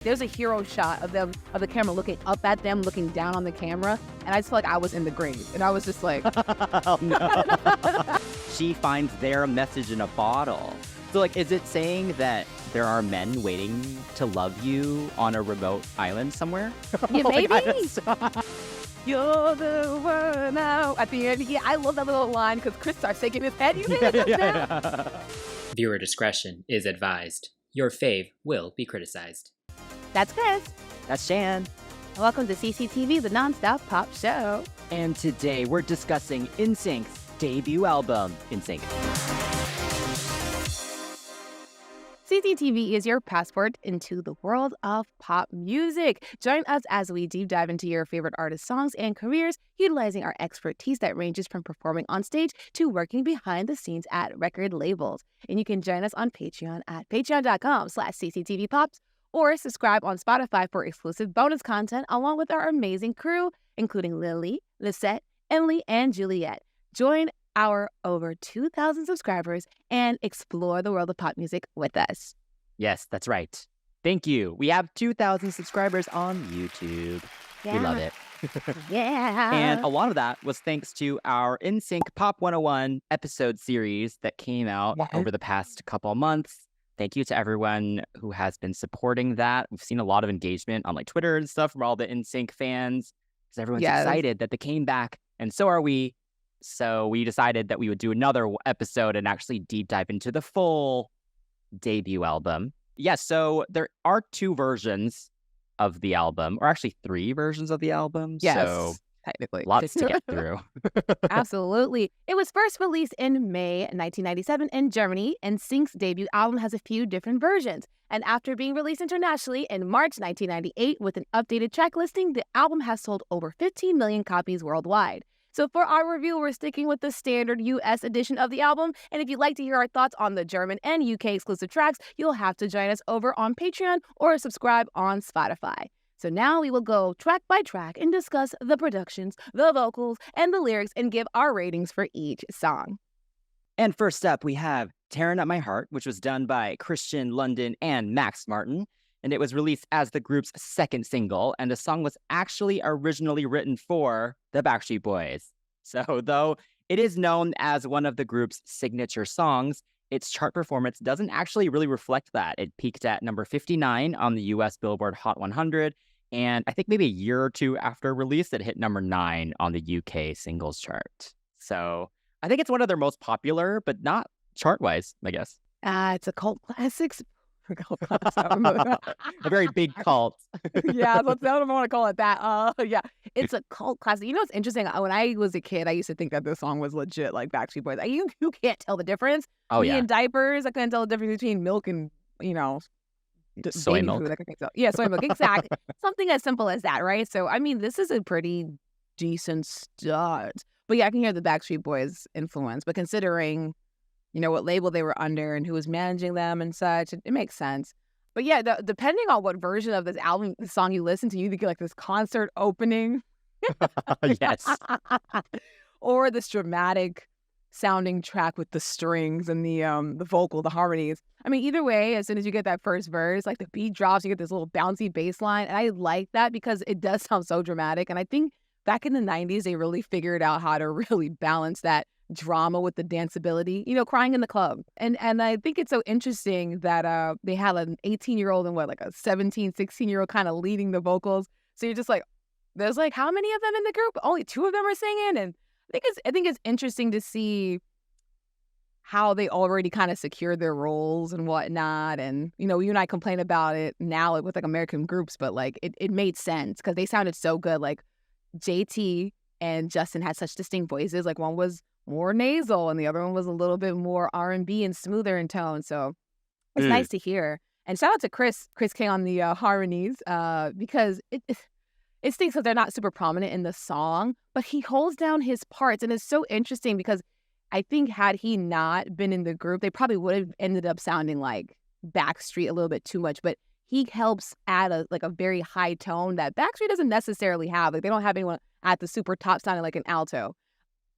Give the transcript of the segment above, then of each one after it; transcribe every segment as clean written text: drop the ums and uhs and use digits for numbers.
There's a hero shot of them, of the camera looking up at them, looking down on the camera, and I just felt like I was in the grave. And I was just like... Oh, no. She finds their message in a bottle. So, like, is it saying that there are men waiting to love you on a remote island somewhere? Yeah, maybe. Like, You're the one now. At the end, yeah, I love that little line because Chris starts shaking his head. You did it now. Viewer discretion is advised. Your fave will be criticized. That's Chris. That's Shan. Welcome to CCTV, the nonstop pop show. And today we're discussing NSYNC's debut album, NSYNC. CCTV is your passport into the world of pop music. Join us as we deep dive into your favorite artists' songs and careers, utilizing our expertise that ranges from performing on stage to working behind the scenes at record labels. And you can join us on Patreon at patreon.com/CCTVPops or subscribe on Spotify for exclusive bonus content along with our amazing crew, including Lily, Lisette, Emily, and Juliet. Join our over 2,000 subscribers and explore the world of pop music with us. Yes, that's right. Thank you. We have 2,000 subscribers on YouTube. Yeah. We love it. Yeah. And a lot of that was thanks to our NSYNC Pop 101 episode series that came out over the past couple months. Thank you to everyone who has been supporting that. We've seen a lot of engagement on like Twitter and stuff from all the NSYNC fans because everyone's excited that they came back, and so are we. So we decided that we would do another episode and actually deep dive into the full debut album. Yeah, so there are 2 versions of the album, or actually 3 versions of the album. Yes, so technically. Lots to get through. Absolutely. It was first released in May 1997 in Germany, and NSYNC's debut album has a few different versions. And after being released internationally in March 1998 with an updated track listing, the album has sold over 15 million copies worldwide. So for our review, we're sticking with the standard US edition of the album. And if you'd like to hear our thoughts on the German and UK exclusive tracks, you'll have to join us over on Patreon or subscribe on Spotify. So now we will go track by track and discuss the productions, the vocals, and the lyrics and give our ratings for each song. And first up, we have Tearin Up My Heart, which was done by Christian London and Max Martin. And it was released as the group's second single, and the song was actually originally written for the Backstreet Boys. So though it is known as one of the group's signature songs, its chart performance doesn't actually really reflect that. It peaked at number 59 on the US Billboard Hot 100, and I think maybe a year or 2 after release, it hit number 9 on the UK singles chart. So I think it's one of their most popular, but not chart-wise, I guess. It's a cult classic. A very big cult. Yeah, I don't want to call it that. Yeah, it's a cult classic. You know what's interesting? When I was a kid, I used to think that this song was legit, like Backstreet Boys. You can't tell the difference. Oh, Me yeah. in diapers, I couldn't tell the difference between milk and, soy baby milk. food. I couldn't tell. Yeah, soy milk, exactly. Something as simple as that, right? So, I mean, this is a pretty decent start. But yeah, I can hear the Backstreet Boys influence. But considering what label they were under and who was managing them and such. It makes sense. But yeah, depending on what version of this album, the song you listen to, you get like this concert opening. Yes. Or this dramatic sounding track with the strings and the vocal, the harmonies. I mean, either way, as soon as you get that first verse, like the beat drops, you get this little bouncy bass line. And I like that because it does sound so dramatic. And I think back in the 90s, they really figured out how to really balance that drama with the danceability, crying in the club. And I think it's so interesting that they had an 18-year-old and a 17, 16-year-old kind of leading the vocals. So you're just like, there's like, how many of them in the group? Only 2 of them are singing. And I think it's interesting to see how they already kind of secured their roles and whatnot. And, you and I complain about it now with like American groups, but like it made sense because they sounded so good. Like JT and Justin had such distinct voices. Like one was more nasal and the other one was a little bit more R&B and smoother in tone. So it's nice to hear. And shout out to Chris K on the harmonies because it stinks that they're not super prominent in the song, but he holds down his parts. And it's so interesting because I think had he not been in the group, they probably would have ended up sounding like Backstreet a little bit too much. But he helps add a very high tone that Backstreet doesn't necessarily have. Like they don't have anyone at the super top sounding like an alto.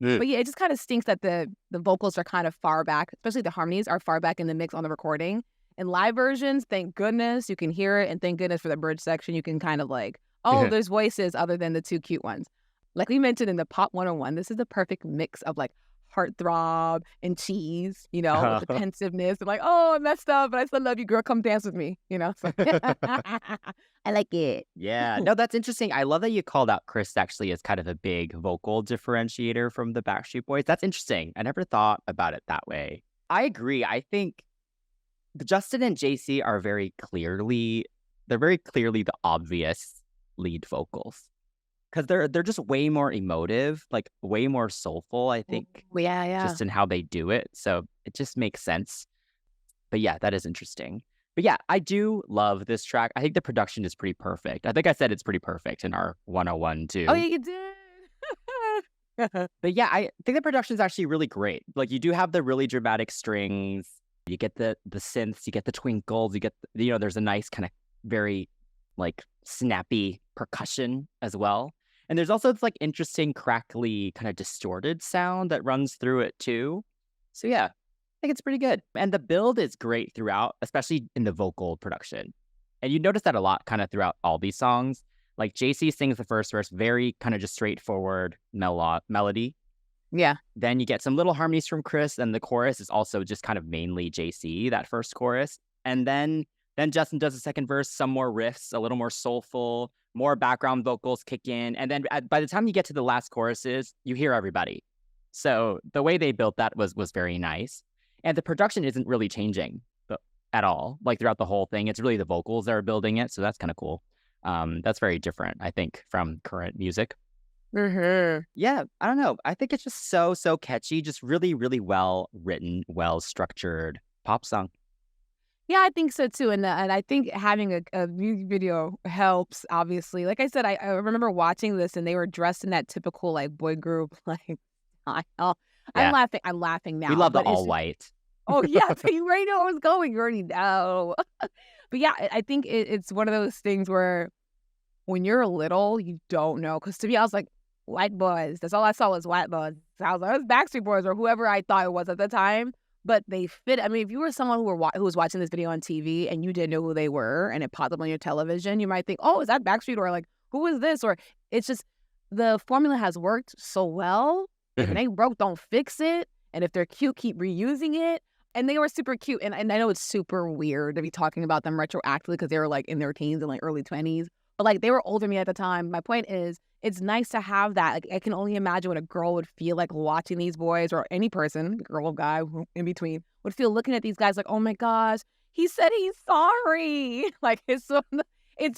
But yeah, it just kind of stinks that the vocals are kind of far back, especially the harmonies are far back in the mix on the recording. In live versions, thank goodness you can hear it, and thank goodness for the bridge section. You can kind of like, oh, there's voices other than the two cute ones. Like we mentioned in the Pop 101, this is the perfect mix of like heartthrob and cheese, with the pensiveness and like, oh, I messed up, but I still love you, girl. Come dance with me, So I like it. Yeah, no, that's interesting. I love that you called out Chris actually as kind of a big vocal differentiator from the Backstreet Boys. That's interesting. I never thought about it that way. I agree. I think Justin and JC are very clearly the obvious lead vocals. Because they're just way more emotive, like way more soulful, I think. Yeah. Just in how they do it. So it just makes sense. But yeah, that is interesting. But yeah, I do love this track. I think the production is pretty perfect. I think I said it's pretty perfect in our 101 too. Oh, yeah, you did. But yeah, I think the production is actually really great. Like you do have the really dramatic strings. You get the synths, you get the twinkles, you get, there's a nice kind of very like snappy percussion as well. And there's also this like interesting crackly kind of distorted sound that runs through it too. So yeah, I think it's pretty good. And the build is great throughout, especially in the vocal production. And you notice that a lot kind of throughout all these songs. Like JC sings the first verse, very kind of just straightforward melody. Yeah. Then you get some little harmonies from Chris, and the chorus is also just kind of mainly JC, that first chorus. And then Justin does the second verse, some more riffs, a little more soulful, more background vocals kick in. And then by the time you get to the last choruses, you hear everybody. So the way they built that was very nice. And the production isn't really changing at all. Like throughout the whole thing, it's really the vocals that are building it. So that's kind of cool. That's very different, I think, from current music. Mm-hmm. Yeah, I don't know. I think it's just so catchy, just really, really well written, well structured pop song. Yeah, I think so too. And I think having a music video helps, obviously. Like I said, I remember watching this and they were dressed in that typical like boy group like style. Yeah. I'm laughing now. We love the all white. Oh yeah, so you already know where I was going. You already know. But yeah, I think it's one of those things where when you're little, you don't know. Because to me, I was like, white boys. That's all I saw was white boys. So I was like, it was Backstreet Boys or whoever I thought it was at the time. But they fit. I mean, if you were someone who was watching this video on TV and you didn't know who they were and it popped up on your television, you might think, oh, is that Backstreet? Or like, who is this? Or it's just the formula has worked so well. If it ain't broke, don't fix it. And if they're cute, keep reusing it. And they were super cute. And I know it's super weird to be talking about them retroactively because they were like in their teens and like early 20s. But like they were older than me at the time. My point is, it's nice to have that. Like I can only imagine what a girl would feel like watching these boys, or any person, girl or guy in between, would feel looking at these guys like, oh my gosh, he said he's sorry. Like it's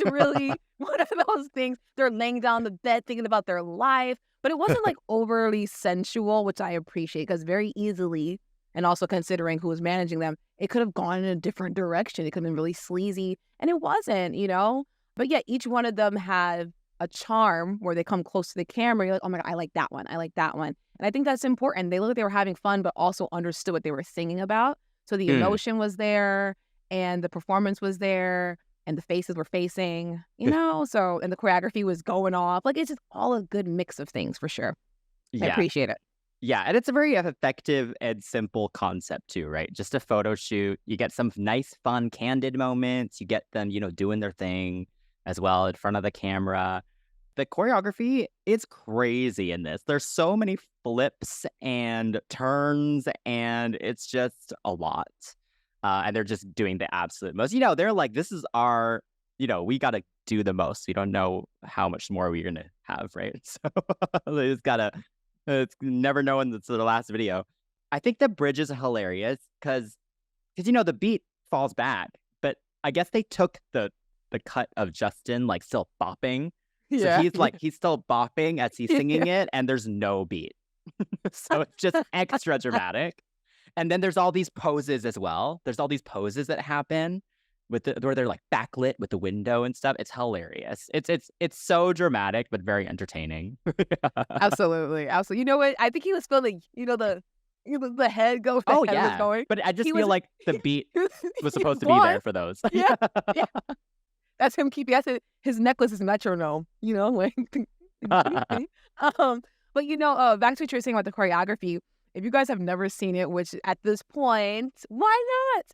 really one of those things. They're laying down the bed thinking about their life, but it wasn't like overly sensual, which I appreciate because very easily, and also considering who was managing them, it could have gone in a different direction. It could have been really sleazy, and it wasn't, But yeah, each one of them had a charm where they come close to the camera. You're like, oh my God, I like that one. I like that one. And I think that's important. They looked like they were having fun, but also understood what they were singing about. So the emotion was there and the performance was there and the faces were facing, so, and the choreography was going off. Like, it's just all a good mix of things for sure. Yeah. I appreciate it. Yeah, and it's a very effective and simple concept too, right? Just a photo shoot. You get some nice, fun, candid moments. You get them, doing their thing as well in front of the camera. The choreography is crazy in this. There's so many flips and turns, and it's just a lot. And they're just doing the absolute most. They're like, this is our, we got to do the most. We don't know how much more we're going to have, right? So they just got to, it's never knowing that's the last video. I think the bridge is hilarious because the beat falls back, but I guess they took the cut of Justin like still bopping. So he's still bopping as he's singing it, and there's no beat. So it's just extra dramatic. And then there's all these poses as well. There's all these poses that happen where they're like backlit with the window and stuff. It's hilarious. It's so dramatic but very entertaining. Absolutely. You know what? I think he was feeling, the head go. Oh yeah. Was going. But I just feel like the beat was supposed to be there for those. Yeah. Yeah. That's him keeping. His necklace is metronome. Like. But back to what you were saying about the choreography. If you guys have never seen it, which at this point, why not?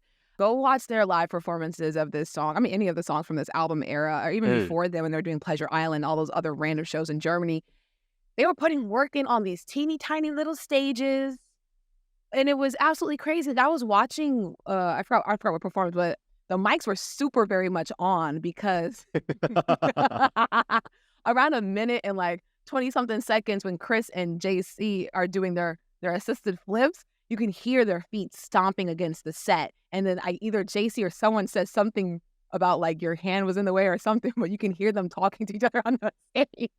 Go watch their live performances of this song. I mean, any of the songs from this album era, or even before them when they were doing Pleasure Island, all those other random shows in Germany. They were putting work in on these teeny tiny little stages. And it was absolutely crazy. I was watching, I forgot what performance, but the mics were super very much on because around a minute and like 20-something seconds when Chris and JC are doing their assisted flips, you can hear their feet stomping against the set. And then either JC or someone says something about like your hand was in the way or something, but you can hear them talking to each other on the stage.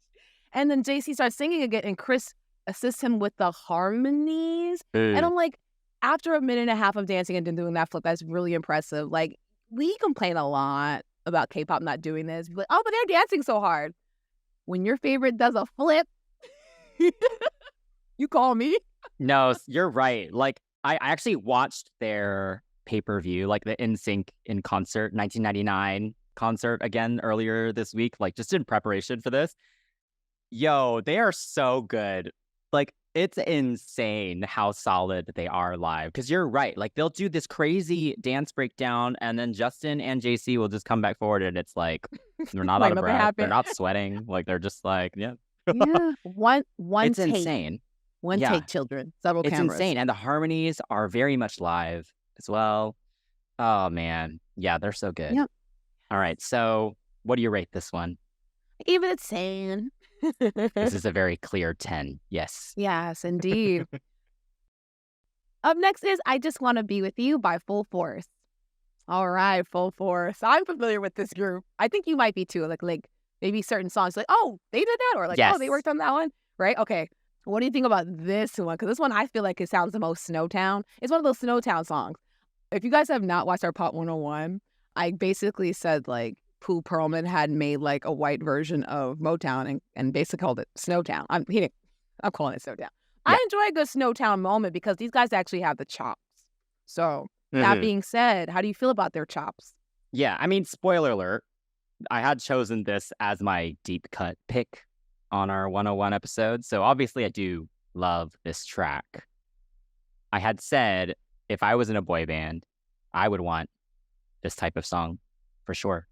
And then JC starts singing again and Chris assists him with the harmonies. And I'm like, after a minute and a half of dancing and then doing that flip, that's really impressive. Like, we complain a lot about K-pop not doing this. But, oh, but they're dancing so hard. When your favorite does a flip, you call me. No, you're right. Like, I actually watched their pay-per-view, like the NSYNC in concert, 1999 concert again earlier this week, like just in preparation for this. Yo, they are so good. Like, it's insane how solid they are live. Because you're right. Like, they'll do this crazy dance breakdown, and then Justin and JC will just come back forward, and it's like, they're not Like out of nothing breath. happened. They're not sweating. Like, they're just like, yeah. Yeah. One It's take. insane. One Yeah. take, children. Several It's cameras. insane. And the harmonies are very much live as well. Oh, man. Yeah, they're so good. Yep. All right. So what do you rate this one? Even it's saying. This is a very clear 10. Yes. Yes, indeed. Up next is I Just Want to Be With You by Full Force. All right, Full Force. I'm familiar with this group. I think you might be too. Like maybe certain songs like, oh, they did that? Or like, Yes. oh, they worked on that one? Right? Okay. What do you think about this one? Because this one, I feel like it sounds the most Snowtown. It's one of those Snowtown songs. If you guys have not watched our Pop 101, I basically said like Pooh Pearlman had made like a white version of Motown and basically called it Snowtown. I'm calling it Snowtown. Yeah. I enjoy a good Snowtown moment because these guys actually have the chops. So that being said, how do you feel about their chops? Yeah. I mean, spoiler alert. I had chosen this as my deep cut pick on our 101 episode. So obviously I do love this track. I had said if I was in a boy band, I would want this type of song for sure.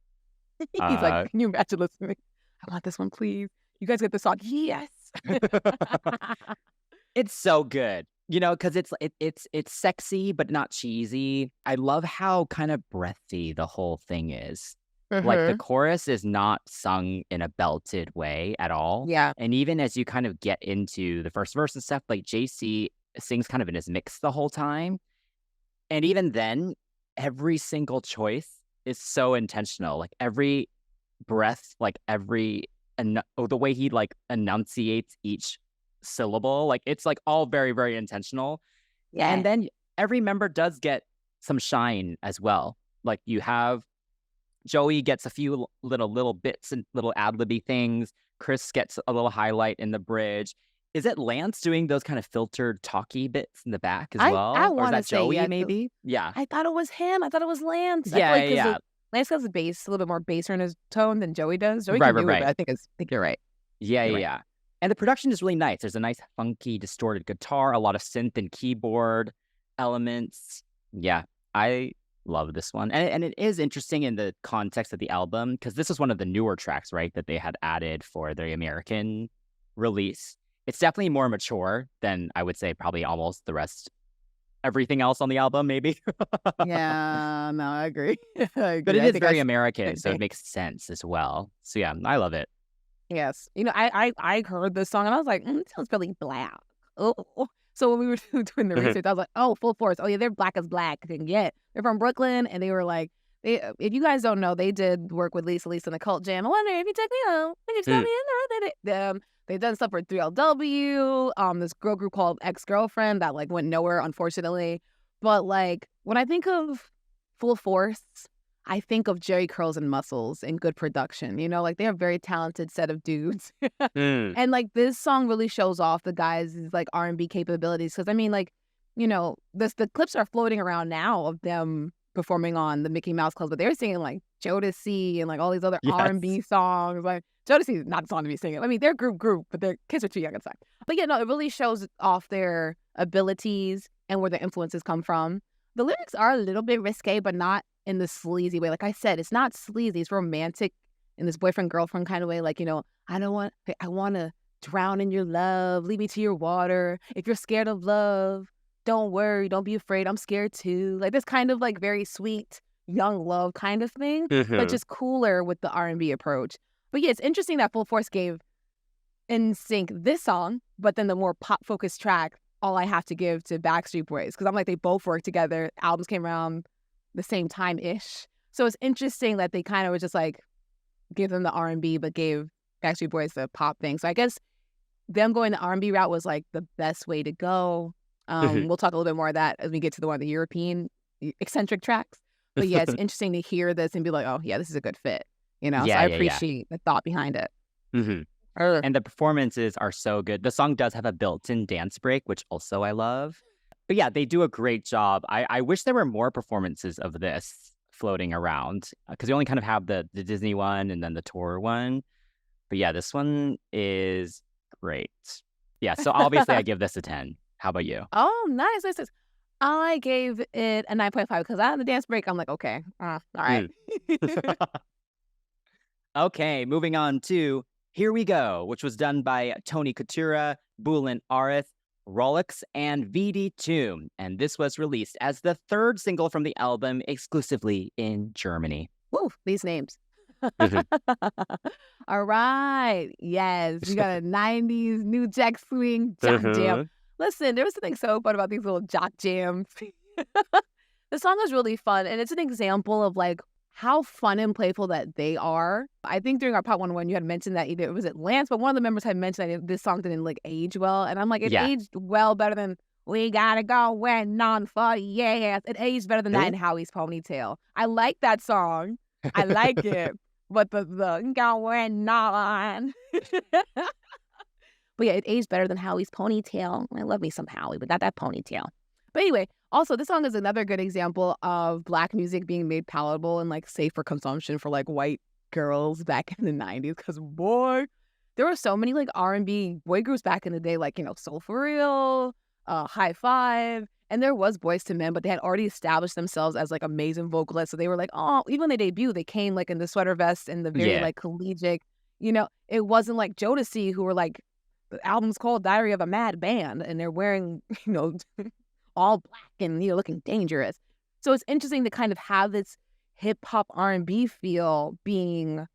He's like, can you imagine listening? I want this one, please. You guys get the song. Yes. It's so good, you know, because it's sexy but not cheesy. I love how kind of breathy the whole thing is. Like the chorus is not sung in a belted way at all. Yeah. And even as you kind of get into the first verse and stuff, like JC sings kind of in his mix the whole time. And even then, every single choice is so intentional. Like every breath, like the way he like enunciates each syllable, like it's like all very, very intentional. Yeah. And then every member does get some shine as well. Like you have Joey gets a few little bits and little ad-libby things. Chris gets a little highlight in the bridge. Is it Lance doing those kind of filtered talky bits in the back as well? I Or is want to that say Joey yeah, maybe? Yeah. I thought it was him. I thought it was Lance. Yeah, I feel like yeah. Lance has a little bit more basser in his tone than Joey does. Joey Right, can do right, it, right. but I think you're right. Yeah, You're right. yeah. And the production is really nice. There's a nice funky distorted guitar, a lot of synth and keyboard elements. Yeah, I love this one. And it is interesting in the context of the album because this is one of the newer tracks, right, that they had added for the American release. It's definitely more mature than I would say probably almost everything else on the album, maybe. Yeah, no, I agree. I agree. But it I is think very I- American, so okay. it makes sense as well. So yeah, I love it. Yes. You know, I heard this song and I was like, it sounds really black. Oh. So when we were doing the research, I was like, oh, Full Force. Oh, yeah, they're black as black. Yeah. They're from Brooklyn. And they were like, if you guys don't know, they did work with Lisa in the Cult Jam. I wonder if you take me home. If you tell me they've done stuff for 3LW, this girl group called Ex-Girlfriend that like went nowhere, unfortunately. But like when I think of Full Force, I think of Jerry Curls and Muscles and good production. You know, like they're a very talented set of dudes. And like this song really shows off the guys' like R&B capabilities. Because I mean, like, you know, the clips are floating around now of them performing on the Mickey Mouse Club, but they're singing like Jodeci and like all these other Yes. R&B songs. Like Jodeci is not the song to be singing. I mean, they're group, but their kids are too young to sing. But yeah, no, it really shows off their abilities and where their influences come from. The lyrics are a little bit risque, but not in the sleazy way. Like I said, it's not sleazy. It's romantic in this boyfriend-girlfriend kind of way. Like, I want to drown in your love. Lead me to your water. If you're scared of love, don't worry. Don't be afraid. I'm scared too. Like this kind of like very sweet, young love kind of thing, but just cooler with the R&B approach. But yeah, it's interesting that Full Force gave NSYNC this song, but then the more pop-focused track, All I Have to Give to Backstreet Boys. Because I'm like, they both worked together. Albums came around the same time-ish. So it's interesting that they kind of were just like, give them the R&B, but gave Backstreet Boys the pop thing. So I guess them going the R&B route was like the best way to go. We'll talk a little bit more of that as we get to the European eccentric tracks. But yeah, it's interesting to hear this and be like, oh yeah, this is a good fit. So I appreciate the thought behind it. And the performances are so good. The song does have a built-in dance break, which also I love. But yeah, they do a great job. I wish there were more performances of this floating around because we only kind of have the Disney one and then the tour one. But yeah, this one is great. Yeah, so obviously I give this a 10. How about you? Oh, nice. I gave it a 9.5 because I had the dance break. I'm like, okay, all right. Okay, moving on to Here We Go, which was done by Tony Coutura, Bulin Arith, Rolex, and VD2. And this was released as the third single from the album exclusively in Germany. Woo, these names. All right. Yes, we got a 90s new jack swing jock jam. Listen, there was something so fun about these little jock jams. The song is really fun, and it's an example of like how fun and playful that they are. I think during our Part 101, you had mentioned that either was it Lance, but one of the members had mentioned that this song didn't like age well, and I'm like, it aged well better than We Gotta Go Where None for Yes. It aged better than that in Howie's Ponytail. I like that song. I like it, but the going on. But yeah, it aged better than Howie's Ponytail. I love me some Howie, but not that ponytail. But anyway, also this song is another good example of Black music being made palatable and like safe for consumption for like white girls back in the 90s. Because boy, there were so many like R&B boy groups back in the day, like, Soul For Real, High Five. And there was Boys to Men, but they had already established themselves as like amazing vocalists. So they were like, oh, even when they debuted, they came like in the sweater vest and the very like collegiate, it wasn't like Jodeci who were like, the album's called Diary of a Mad Band and they're wearing, all black and, looking dangerous. So it's interesting to kind of have this hip hop R&B feel being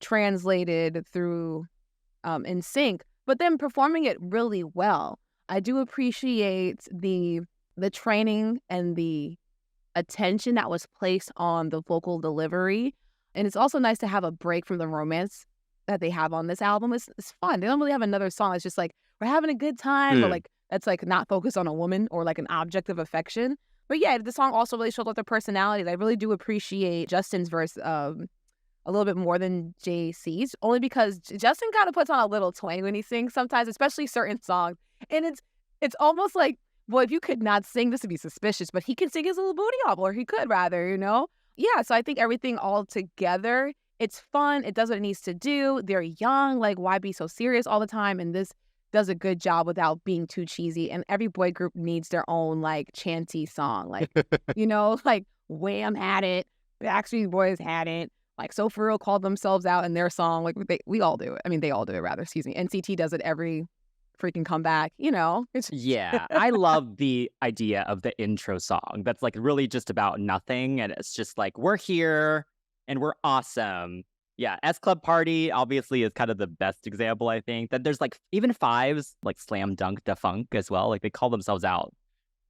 translated through NSYNC, but then performing it really well. I do appreciate the training and the attention that was placed on the vocal delivery. And it's also nice to have a break from the romance that they have on this album. It's fun. They don't really have another song. It's just like, we're having a good time, but like, that's like not focused on a woman or like an object of affection. But yeah, the song also really shows off their personalities. I really do appreciate Justin's verse a little bit more than JC's, only because Justin kind of puts on a little twang when he sings sometimes, especially certain songs. And it's almost like, well, if you could not sing, this would be suspicious, but he can sing his little booty hobble, or he could rather, Yeah, so I think everything all together, it's fun. It does what it needs to do. They're young. Like, why be so serious all the time? And this does a good job without being too cheesy. And every boy group needs their own, like, chanty song. Like, like Wham had it. Backstreet Boys had it. Like, So For Real called themselves out in their song. Like, we all do it. I mean, they all do it, rather. Excuse me. NCT does it every freaking comeback. Yeah, I love the idea of the intro song. That's, like, really just about nothing. And it's just like, we're here. And we're awesome. Yeah, S Club Party obviously is kind of the best example, I think. That there's like even fives like Slam Dunk Da Funk as well. Like they call themselves out.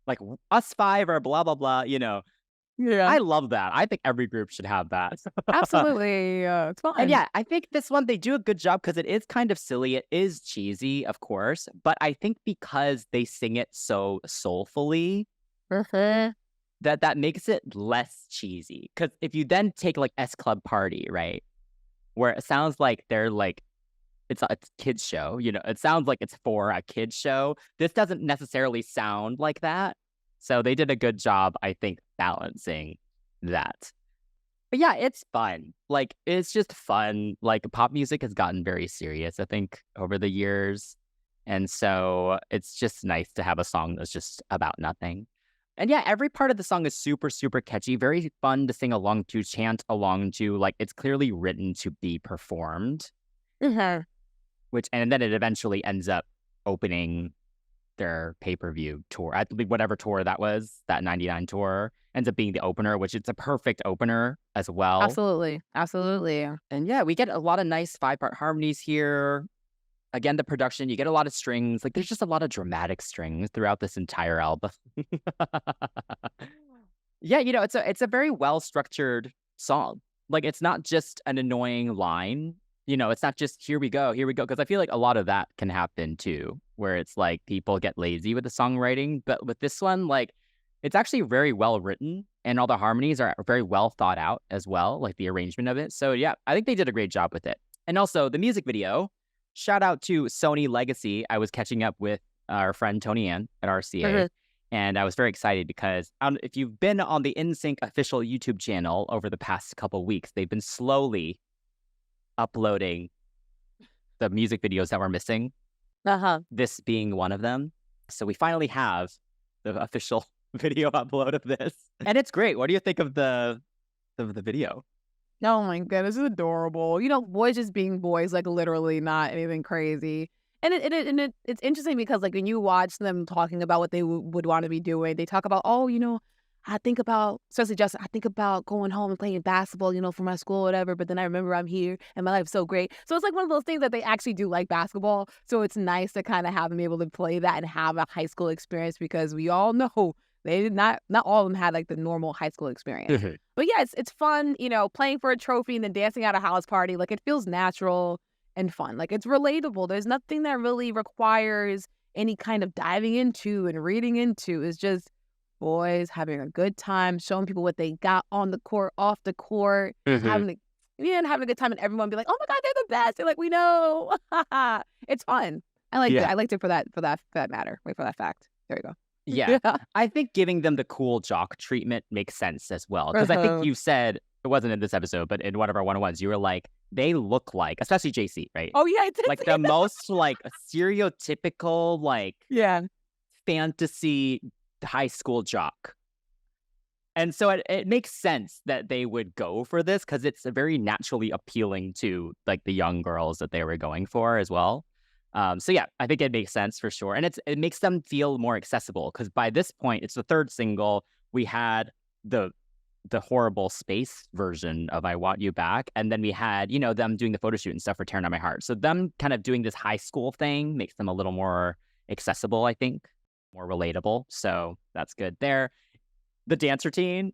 Like us five or blah, blah, blah, Yeah. I love that. I think every group should have that. Absolutely. It's fun. And yeah, I think this one, they do a good job because it is kind of silly. It is cheesy, of course. But I think because they sing it so soulfully, that makes it less cheesy. Because if you then take like S Club Party, right, where it sounds like they're like, it's a kids show, it sounds like it's for a kids show. This doesn't necessarily sound like that. So they did a good job, I think, balancing that. But yeah, it's fun. Like, it's just fun. Like, pop music has gotten very serious, I think, over the years. And so it's just nice to have a song that's just about nothing. And yeah, every part of the song is super, super catchy, very fun to sing along to, chant along to. Like, it's clearly written to be performed, Mm-hmm. and then it eventually ends up opening their pay-per-view tour. I believe whatever tour that was, that 99 tour, ends up being the opener, which it's a perfect opener as well. Absolutely. Absolutely. And yeah, we get a lot of nice 5-part harmonies here. Again, the production, you get a lot of strings. Like, there's just a lot of dramatic strings throughout this entire album. Yeah, it's a very well-structured song. Like, it's not just an annoying line. It's not just here we go. Because I feel like a lot of that can happen too, where it's like people get lazy with the songwriting. But with this one, like, it's actually very well written, and all the harmonies are very well thought out as well, like the arrangement of it. So yeah, I think they did a great job with it. And also the music video, shout out to Sony Legacy. I was catching up with our friend Tony Ann at RCA. Mhm. And I was very excited because if you've been on the NSYNC official YouTube channel over the past couple weeks, they've been slowly uploading the music videos that were missing, Uh-huh. this being one of them. So we finally have the official video upload of this. And it's great. What do you think of the video? Oh my goodness, it's adorable. Boys just being boys, like literally not anything crazy. And it's interesting because like when you watch them talking about what they would want to be doing, they talk about, I think about, especially Justin, I think about going home and playing basketball, for my school or whatever. But then I remember I'm here and my life's so great. So it's like one of those things that they actually do like basketball. So it's nice to kind of have them able to play that and have a high school experience, because we all know they did not all of them had like the normal high school experience. But yeah, it's fun, playing for a trophy and then dancing at a house party. Like, it feels natural and fun. Like, it's relatable. There's nothing that really requires any kind of diving into and reading into. It's just boys having a good time, showing people what they got on the court, off the court, having a good time, and everyone be like, "Oh my God, they're the best!" They're like, "We know." It's fun. I liked it. I liked it for that matter. Wait, for that fact. There you go. Yeah. I think giving them the cool jock treatment makes sense as well. Because I think you said, it wasn't in this episode, but in one of our one-on-ones, you were like, they look like, especially JC, right? Oh yeah, I did. Like the most like stereotypical, like fantasy high school jock. And so it makes sense that they would go for this, because it's very naturally appealing to like the young girls that they were going for as well. So yeah, I think it makes sense for sure. And it makes them feel more accessible, because by this point, it's the third single. We had the horrible space version of I Want You Back. And then we had, them doing the photo shoot and stuff for Tearin Up My Heart. So them kind of doing this high school thing makes them a little more accessible, I think, more relatable. So that's good there. The dance routine,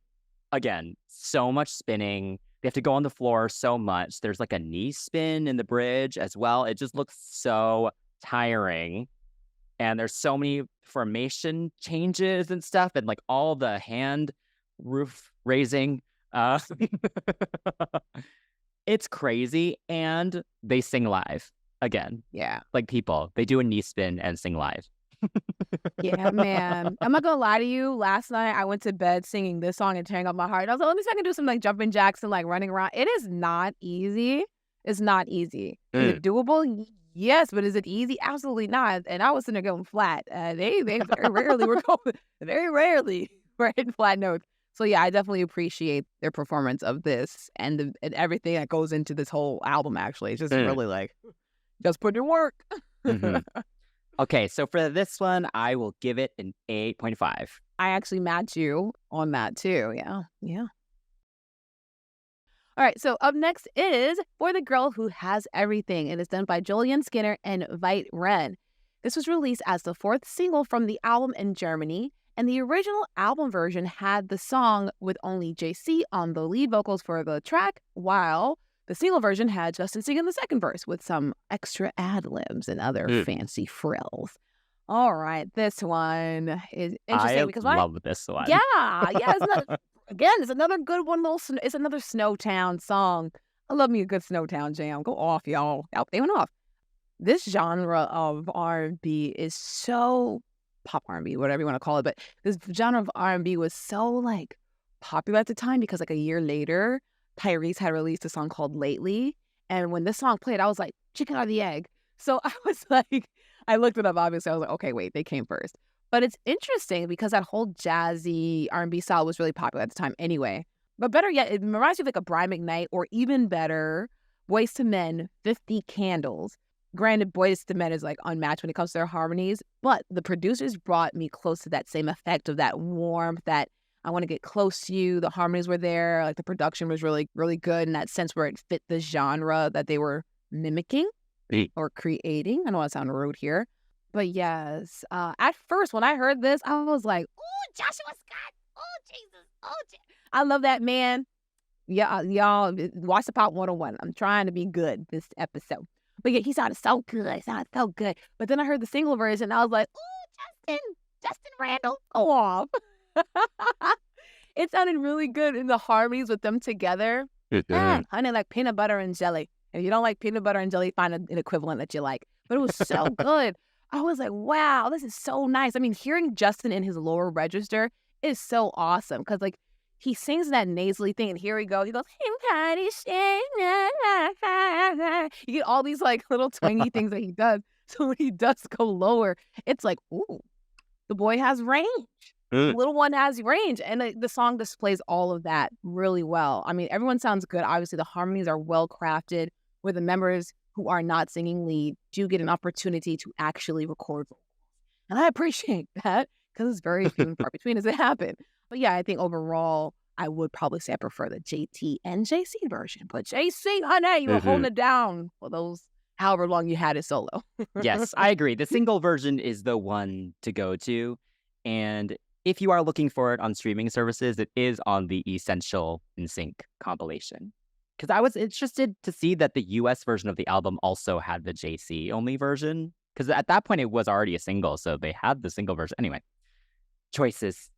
again, so much spinning. They have to go on the floor so much. There's like a knee spin in the bridge as well. It just looks so tiring. And there's so many formation changes and stuff, and like all the hand roof raising. It's crazy. And they sing live again. Yeah. Like people, they do a knee spin and sing live. Yeah, man. I'm not gonna lie to you. Last night I went to bed singing this song and tearing up my heart. I was like, let me see if I can do some like jumping jacks and like running around. It is not easy. It's not easy. Is it doable? Yes, but is it easy? Absolutely not. And I was sitting there going flat. They very rarely were going, very rarely were hitting flat notes. So yeah, I definitely appreciate their performance of this and everything that goes into this whole album. Actually, it's just really like, just put in work. Okay, so for this one, I will give it an 8.5. I actually match you on that too. Yeah. All right, so up next is For the Girl Who Has Everything. It is done by Julian Skinner and Veit Ren. This was released as the fourth single from the album in Germany, and the original album version had the song with only JC on the lead vocals for the track, while the single version had Justin singing the second verse with some extra ad-libs and other fancy frills. All right, this one is interesting because I love this one. Yeah, it's another good one. It's another Snowtown song. I love me a good Snowtown jam. Go off, y'all. They went off. This genre of R&B is so pop R&B, whatever you want to call it, but this genre of R&B was so like popular at the time because like a year later, Tyrese had released a song called Lately. And when this song played, I was like, chicken or the egg? So I was like, I looked it up, obviously. I was like, okay, wait, they came first. But it's interesting because that whole jazzy R&B style was really popular at the time anyway. But better yet, it reminds me of like a Brian McKnight, or even better, Boyz II Men, 50 Candles. Granted, Boyz II Men is like unmatched when it comes to their harmonies, but the producers brought me close to that same effect of that warmth, that I want to get close to you. The harmonies were there. Like the production was really, really good in that sense where it fit the genre that they were mimicking or creating. I don't want to sound rude here. But yes, at first when I heard this, I was like, "Ooh, Joshua Scott! Oh Jesus! Oh, I love that man." Yeah, y'all watch the Pop 101. I'm trying to be good this episode, but yeah, he sounded so good. It sounded so good. But then I heard the single version, and I was like, "Ooh, Justin Randall, go off!" It sounded really good in the harmonies with them together. Man, honey, like peanut butter and jelly. If you don't like peanut butter and jelly, find an equivalent that you like. But it was so good. I was like, wow, this is so nice. I mean, hearing Justin in his lower register is so awesome because, like, he sings that nasally thing, and here we go. He goes, you get all these, like, little twangy things that he does. So when he does go lower, it's like, ooh, the boy has range. The little one has range. And the song displays all of that really well. I mean, everyone sounds good. Obviously, the harmonies are well crafted, where the members who are not singing lead do get an opportunity to actually record vocals. And I appreciate that because it's very few and far between as it happened. But yeah, I think overall, I would probably say I prefer the JT and JC version. But JC, honey, you were holding it down for those however long you had it solo. Yes, I agree. The single version is the one to go to. And if you are looking for it on streaming services, it is on the Essential NSYNC compilation. Because I was interested to see that the US version of the album also had the JC only version. Because at that point, it was already a single. So they had the single version. Anyway, choices.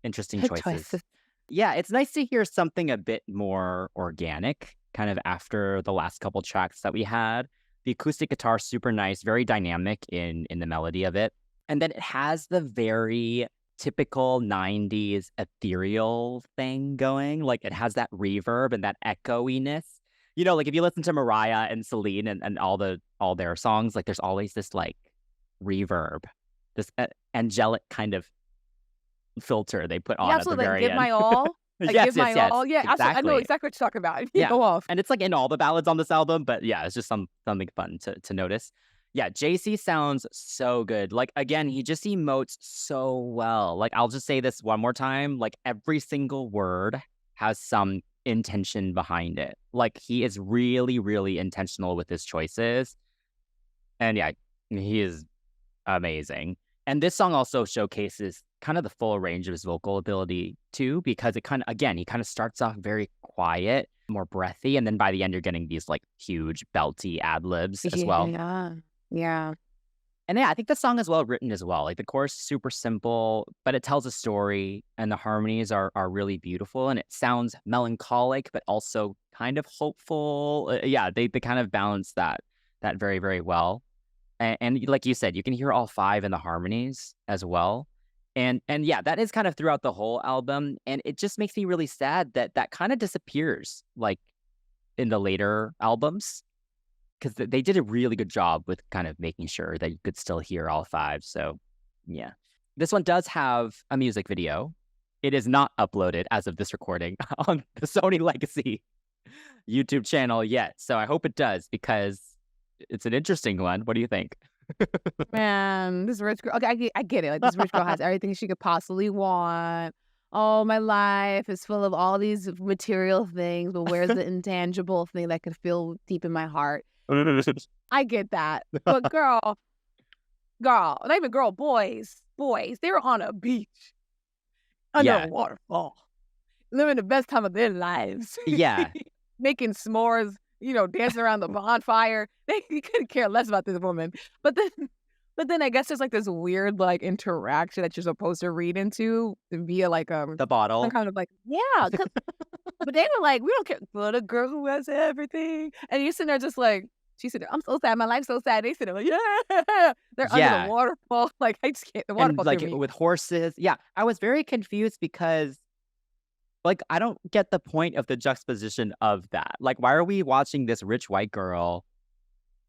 Interesting choices. Yeah, it's nice to hear something a bit more organic, kind of after the last couple tracks that we had. The acoustic guitar, super nice, very dynamic in the melody of it. And then it has the very typical 90s ethereal thing going. Like it has that reverb and that echoiness. You know, like if you listen to Mariah and Celine and all their songs, like there's always this like reverb, this angelic kind of filter they put on at the very give end. my all. Like, Yes, give my all. Yeah, exactly. I know exactly what you're talking about. Yeah. Go off. And it's like in all the ballads on this album, but yeah, it's just something fun to notice. Yeah, JC sounds so good. Like, again, he just emotes so well. Like, I'll just say this one more time. Like, every single word has some intention behind it. Like, he is really, really intentional with his choices. And yeah, he is amazing. And this song also showcases kind of the full range of his vocal ability, too, because it kind of, again, he kind of starts off very quiet, more breathy. And then by the end, you're getting these, like, huge, belty ad-libs as well. Yeah. And yeah, I think the song is well written as well. Like the chorus is super simple, but it tells a story and the harmonies are really beautiful and it sounds melancholic, but also kind of hopeful. Yeah, they kind of balance that very, very well. And like you said, you can hear all five in the harmonies as well. And yeah, that is kind of throughout the whole album. And it just makes me really sad that kind of disappears like in the later albums. Because they did a really good job with kind of making sure that you could still hear all five. So, yeah. This one does have a music video. It is not uploaded as of this recording on the Sony Legacy YouTube channel yet. So I hope it does because it's an interesting one. What do you think? Man, this rich girl. Okay, I get it. Like, this rich girl has everything she could possibly want. Oh, my life is full of all these material things, but where's the intangible thing that could feel deep in my heart? I get that. But girl, not even girl, boys, they were on a beach under a waterfall, living the best time of their lives. Yeah. Making s'mores, dancing around the bonfire. They couldn't care less about this woman. But then I guess there's like this weird like interaction that you're supposed to read into via like the bottle. Some kind of like, yeah. But they were like, we don't care for the girl who has everything. And you're sitting there just like, she said, I'm so sad. My life's so sad. They said, like, yeah. They're under the waterfall. Like, I just can't. The waterfall. And like with horses. Yeah. I was very confused because like, I don't get the point of the juxtaposition of that. Like, why are we watching this rich white girl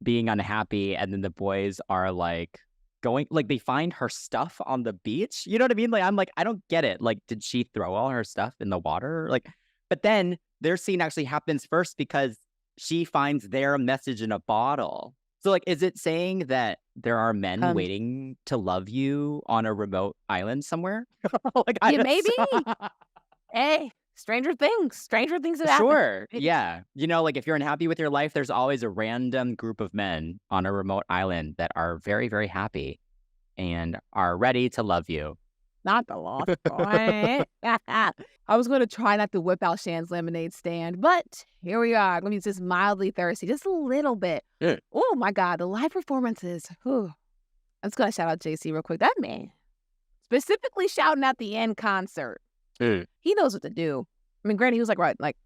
being unhappy and then the boys are like going, like they find her stuff on the beach. You know what I mean? Like I'm like, I don't get it. Like, did she throw all her stuff in the water? Like, but then their scene actually happens first because she finds their message in a bottle. So like, is it saying that there are men Um, waiting to love you on a remote island somewhere? Like I yeah, maybe. just Hey, stranger things have happened. Sure. Yeah. You know, like if you're unhappy with your life, there's always a random group of men on a remote island that are very, very happy and are ready to love you. Not the lost boy. I was going to try not to whip out Shan's lemonade stand, but here we are. Let me just mildly thirsty, just a little bit. Mm. Oh my God, the live performances. Whew. I'm just going to shout out JC real quick. That man, specifically shouting at the end concert. He knows what to do. I mean, granted, he was like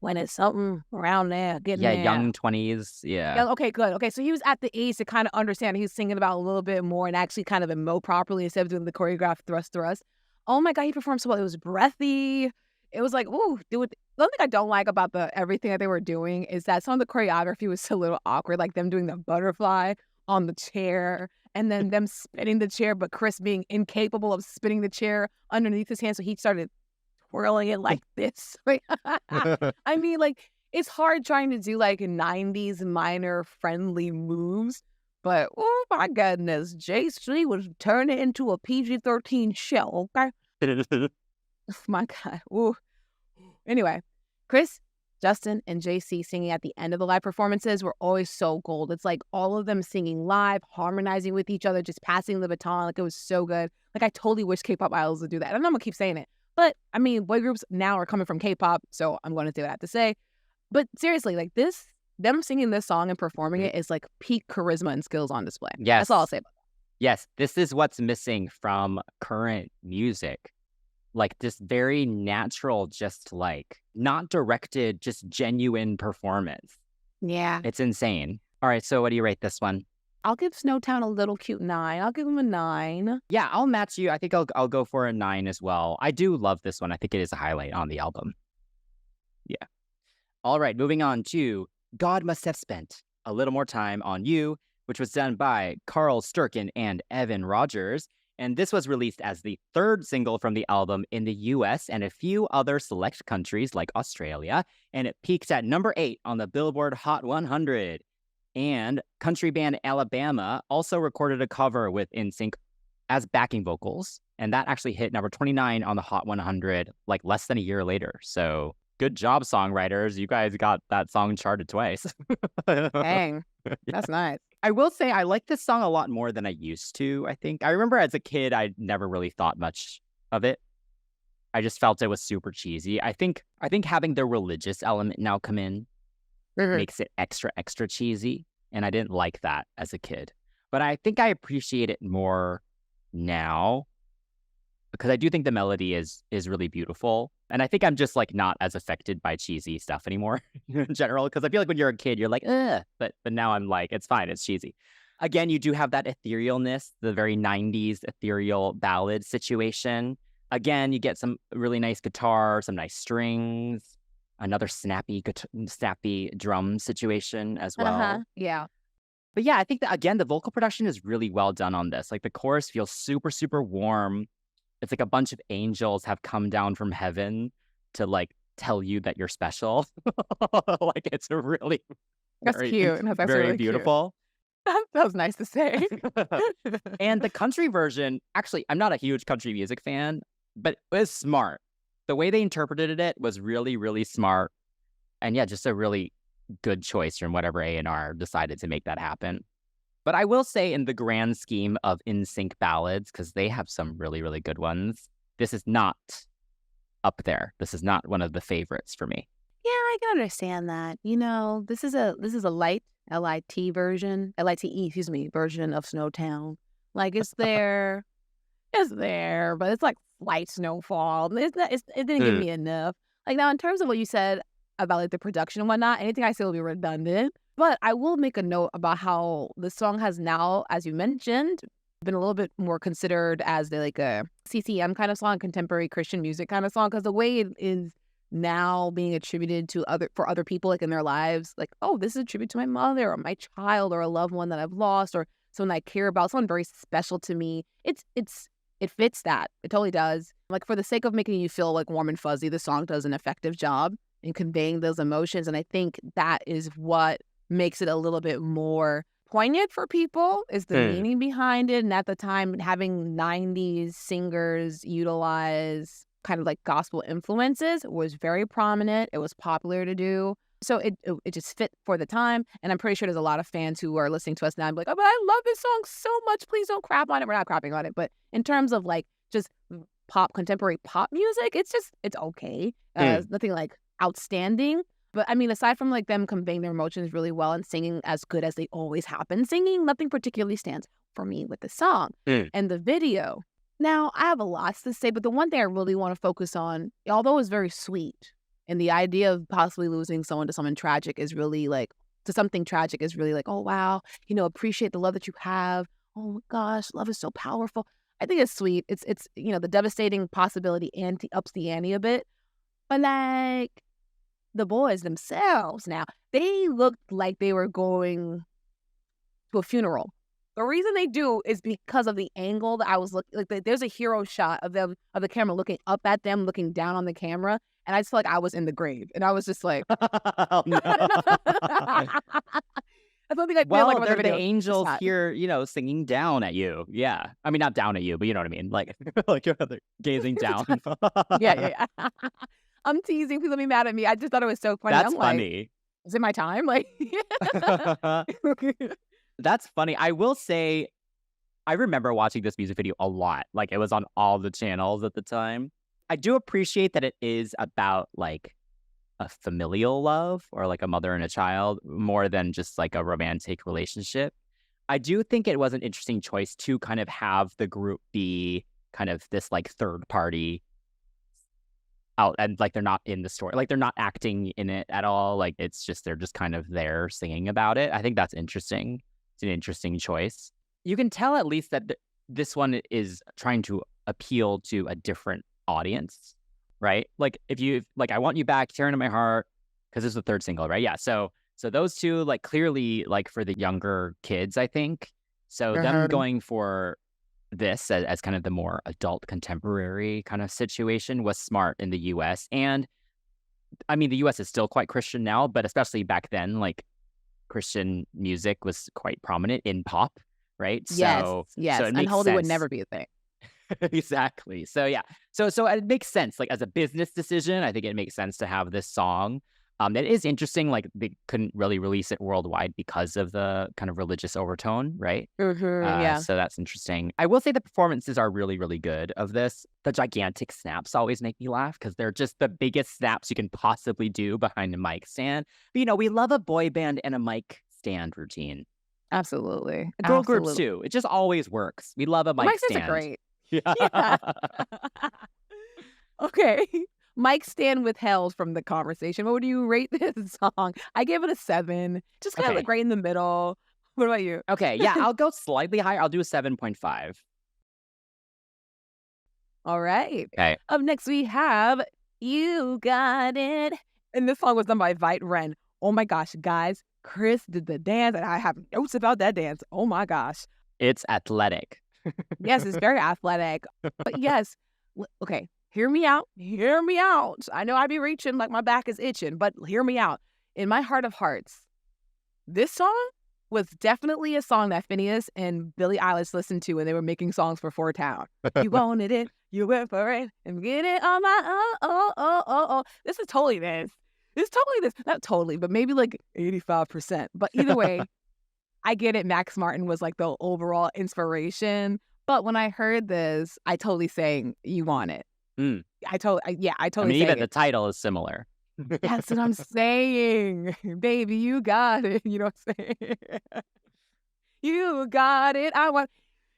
when it's something around there, getting Yeah, there. young 20s. Yeah. Okay, good. Okay, so he was at the age to kind of understand. He was singing about a little bit more and actually kind of emote properly instead of doing the choreographed thrust. Oh my God, he performed so well. It was breathy. It was like, ooh, do it. The only thing I don't like about the everything that they were doing is that some of the choreography was a little awkward, like them doing the butterfly on the chair and then them spinning the chair, but Chris being incapable of spinning the chair underneath his hand, so he started twirling it like this. I mean, like, it's hard trying to do like 90s minor friendly moves, but oh my goodness, JC was turning it into a PG-13 show, okay? Oh my God. Ooh. Anyway, Chris, Justin, and JC singing at the end of the live performances were always so gold. It's like all of them singing live, harmonizing with each other, just passing the baton. Like, it was so good. Like, I totally wish K-pop idols would do that. And I'm going to keep saying it. But, I mean, boy groups now are coming from K-pop, so I'm going to say what I have to say. But seriously, like them singing this song and performing it is like peak charisma and skills on display. Yes. That's all I'll say about that. Yes. This is what's missing from current music. Like this very natural, just like not directed, just genuine performance. Yeah. It's insane. All right. So what do you rate this one? I'll give Snowtown a little cute 9. I'll give him a 9. Yeah, I'll match you. I think I'll go for a 9 as well. I do love this one. I think it is a highlight on the album. Yeah. All right, moving on to God Must Have Spent a Little More Time on You, which was done by Carl Sturken and Evan Rogers. And this was released as the third single from the album in the US and a few other select countries like Australia. And it peaked at number 8 on the Billboard Hot 100. And country band Alabama also recorded a cover with NSYNC as backing vocals. And that actually hit number 29 on the Hot 100 like less than a year later. So good job, songwriters. You guys got that song charted twice. Dang. That's nice. I will say I like this song a lot more than I used to, I think. I remember as a kid, I never really thought much of it. I just felt it was super cheesy. I think having the religious element now come in makes it extra cheesy. And I didn't like that as a kid. But I think I appreciate it more now because I do think the melody is really beautiful. And I think I'm just like not as affected by cheesy stuff anymore in general. Because I feel like when you're a kid, you're like, ugh. But now I'm like, it's fine. It's cheesy. Again, you do have that etherealness, the very 90s ethereal ballad situation. Again, you get some really nice guitar, some nice strings, another snappy drum situation as well. Yeah. But yeah, I think that, again, the vocal production is really well done on this. Like the chorus feels super, super warm. It's like a bunch of angels have come down from heaven to like tell you that you're special. Like it's really That's very, cute. That's very really beautiful. Cute. That was nice to say. And the country version, actually, I'm not a huge country music fan, but it was smart. The way they interpreted it was really, really smart. And yeah, just a really good choice from whatever A&R decided to make that happen. But I will say in the grand scheme of NSYNC ballads, because they have some really, really good ones, this is not up there. This is not one of the favorites for me. Yeah, I can understand that. You know, this is a light LIT version, version of Snowtown. Like it's there, but it's like light snowfall. It didn't give me enough. Like now, in terms of what you said about like the production and whatnot, anything I say will be redundant. But I will make a note about how the song has now, as you mentioned, been a little bit more considered as like a CCM kind of song, contemporary Christian music kind of song, because the way it is now being attributed to other people like in their lives, like, oh, this is a tribute to my mother or my child or a loved one that I've lost, or someone I care about, someone very special to me, it fits that. It totally does. Like, for the sake of making you feel like warm and fuzzy, the song does an effective job in conveying those emotions. And I think that is what makes it a little bit more poignant for people, is the meaning behind it. And at the time, having 90s singers utilize kind of like gospel influences was very prominent. It was popular to do. So it just fit for the time. And I'm pretty sure there's a lot of fans who are listening to us now and be like, oh, but I love this song so much. Please don't crap on it. We're not crapping on it. But in terms of like just contemporary pop music, it's okay. Nothing like outstanding. But I mean, aside from like them conveying their emotions really well and singing as good as they always have been singing, nothing particularly stands for me with the song and the video. Now, I have a lot to say, but the one thing I really want to focus on, although it's very sweet, and the idea of possibly losing someone to something tragic is really like, oh, wow, appreciate the love that you have. Oh my gosh, love is so powerful. I think it's sweet. It's the devastating possibility ups the ante a bit. But like, the boys themselves now, they looked like they were going to a funeral. The reason they do is because of the angle that I was looking. Like, there's a hero shot of them, of the camera looking up at them, looking down on the camera, and I just felt like I was in the grave, and I was just like, Oh, no. I don't think I feel Well, like I'm in they're the the video. angels It's here, singing down at you. Yeah. I mean, not down at you, but you know what I mean? Like, like you're gazing down. Yeah. I'm teasing. Please don't be mad at me. I just thought it was so funny. That's I'm like, funny. is it my time? Like, That's funny. I will say, I remember watching this music video a lot. Like, it was on all the channels at the time. I do appreciate that it is about like a familial love or like a mother and a child more than just like a romantic relationship. I do think it was an interesting choice to kind of have the group be kind of this like third party out, and like they're not in the story, like they're not acting in it at all. Like, it's just, they're just kind of there singing about it. I think that's interesting. It's an interesting choice. You can tell at least that this one is trying to appeal to a different audience, right? Like, if you like, I Want You Back, Tearin Up My Heart, because this is the third single, right? Yeah. So those two, like, clearly like for the younger kids, I think. So them going for this as kind of the more adult contemporary kind of situation was smart in the US. And I mean, the US is still quite Christian now, but especially back then, like, Christian music was quite prominent in pop, right? yes, So it makes unholy would sense. never be a thing. Exactly. So yeah. So it makes sense. Like, as a business decision, I think it makes sense to have this song. It is interesting. Like, they couldn't really release it worldwide because of the kind of religious overtone, right? Yeah. So that's interesting. I will say the performances are really, really good of this. The gigantic snaps always make me laugh because they're just the biggest snaps you can possibly do behind a mic stand. But, we love a boy band and a mic stand routine. Absolutely. Girl groups too. It just always works. We love a mic stand. Are great. Yeah. Yeah. Okay. Mike stand withheld from the conversation. What would you rate this song? I gave it a 7. Just kind of like right in the middle. What about you? Okay. Yeah, I'll go slightly higher. I'll do a 7.5. All right. Okay. Up next, we have You Got It. And this song was done by Vite Ren. Oh my gosh, guys. Chris did the dance, and I have notes about that dance. Oh my gosh. It's athletic. Yes, it's very athletic. But yes, okay, hear me out. Hear me out. I know I be reaching like my back is itching, but hear me out. In my heart of hearts, this song was definitely a song that Phineas and Billie Eilish listened to when they were making songs for Four Town. You wanted it, you went for it, and get it on my oh. This is totally this. It's totally this. Not totally, but maybe like 85%. But either way, I get it. Max Martin was like the overall inspiration. But when I heard this, I totally sang You Want It. I totally I mean, even the title is similar. That's what I'm saying. Baby, you got it. You know what I'm saying? You got it.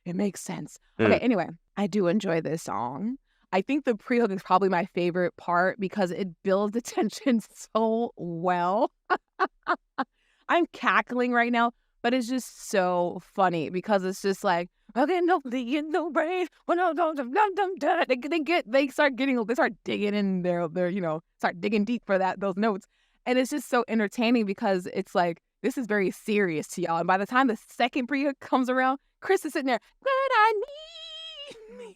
It makes sense. Okay, anyway, I do enjoy this song. I think the pre-hook is probably my favorite part because it builds the tension so well. I'm cackling right now, but it's just so funny because it's just like, okay, no, in the brain. They start digging in their start digging deep for those notes. And it's just so entertaining because it's like, this is very serious to y'all. And by the time the second pre comes around, Chris is sitting there, but I need me.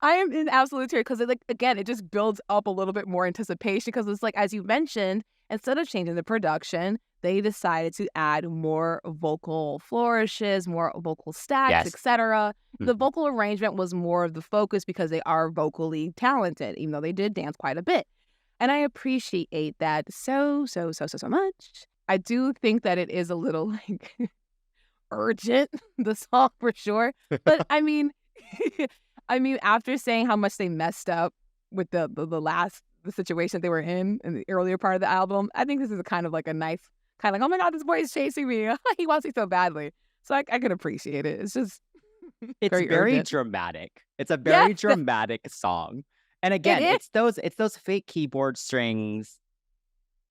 I am in absolute tears because, like, again, it just builds up a little bit more anticipation because it's like, as you mentioned, instead of changing the production, they decided to add more vocal flourishes, more vocal stacks, Yes. etc. The Mhm. vocal arrangement was more of the focus because they are vocally talented, even though they did dance quite a bit. And I appreciate that so much. I do think that it is a little like urgent, the song for sure. But I mean, after saying how much they messed up with the situation they were in the earlier part of the album, I think this is a kind of like a nice kind of like, oh my God, this boy is chasing me. He wants me so badly. So I can appreciate it. It's just It's very very urgent. dramatic. It's a Yes, very dramatic song. And it again, is. it's those fake keyboard strings.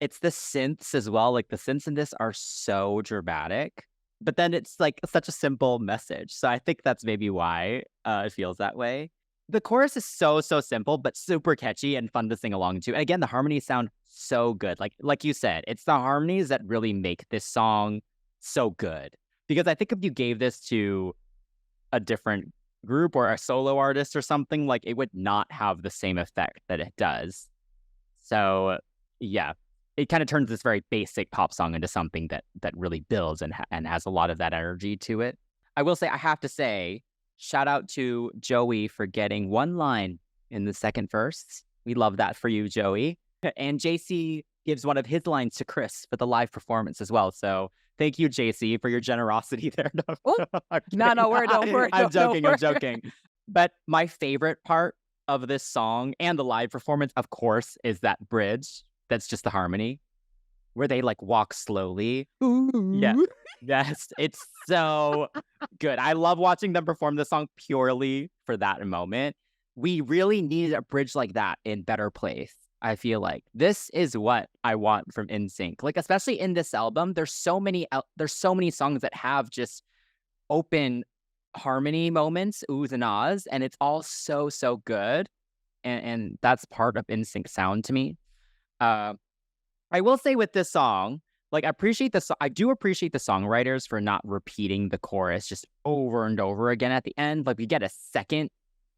It's the synths as well. Like the synths in this are so dramatic. But then it's like such a simple message. So I think that's maybe why it feels that way. The chorus is so simple, but super catchy and fun to sing along to. And again, the harmonies sound so good. Like you said, it's the harmonies that really make this song so good. Because I think if you gave this to a different group or a solo artist or something, like it would not have the same effect that it does. So yeah, it kind of turns this very basic pop song into something that really builds and has a lot of that energy to it. I will say, I have to say, shout out to Joey for getting one line in the second verse. We love that for you, Joey. And JC gives one of his lines to Chris for the live performance as well. So thank you, JC, for your generosity there. Oh, I'm no, kidding. word, don't worry. I'm Don't worry. joking. But my favorite part of this song and the live performance, of course, is that bridge. That's just the harmony where they like walk slowly. Yeah. Ooh. Yes. It's so good. I love watching them perform the song purely for that moment. We really needed a bridge like that in Better Place. I feel like this is what I want from NSYNC. Like, especially in this album, there's so many songs that have just open harmony moments, oohs and ahs, and it's all so good. And that's part of NSYNC sound to me. I will say with this song, like, I do appreciate the songwriters for not repeating the chorus just over and over again at the end. Like, we get a second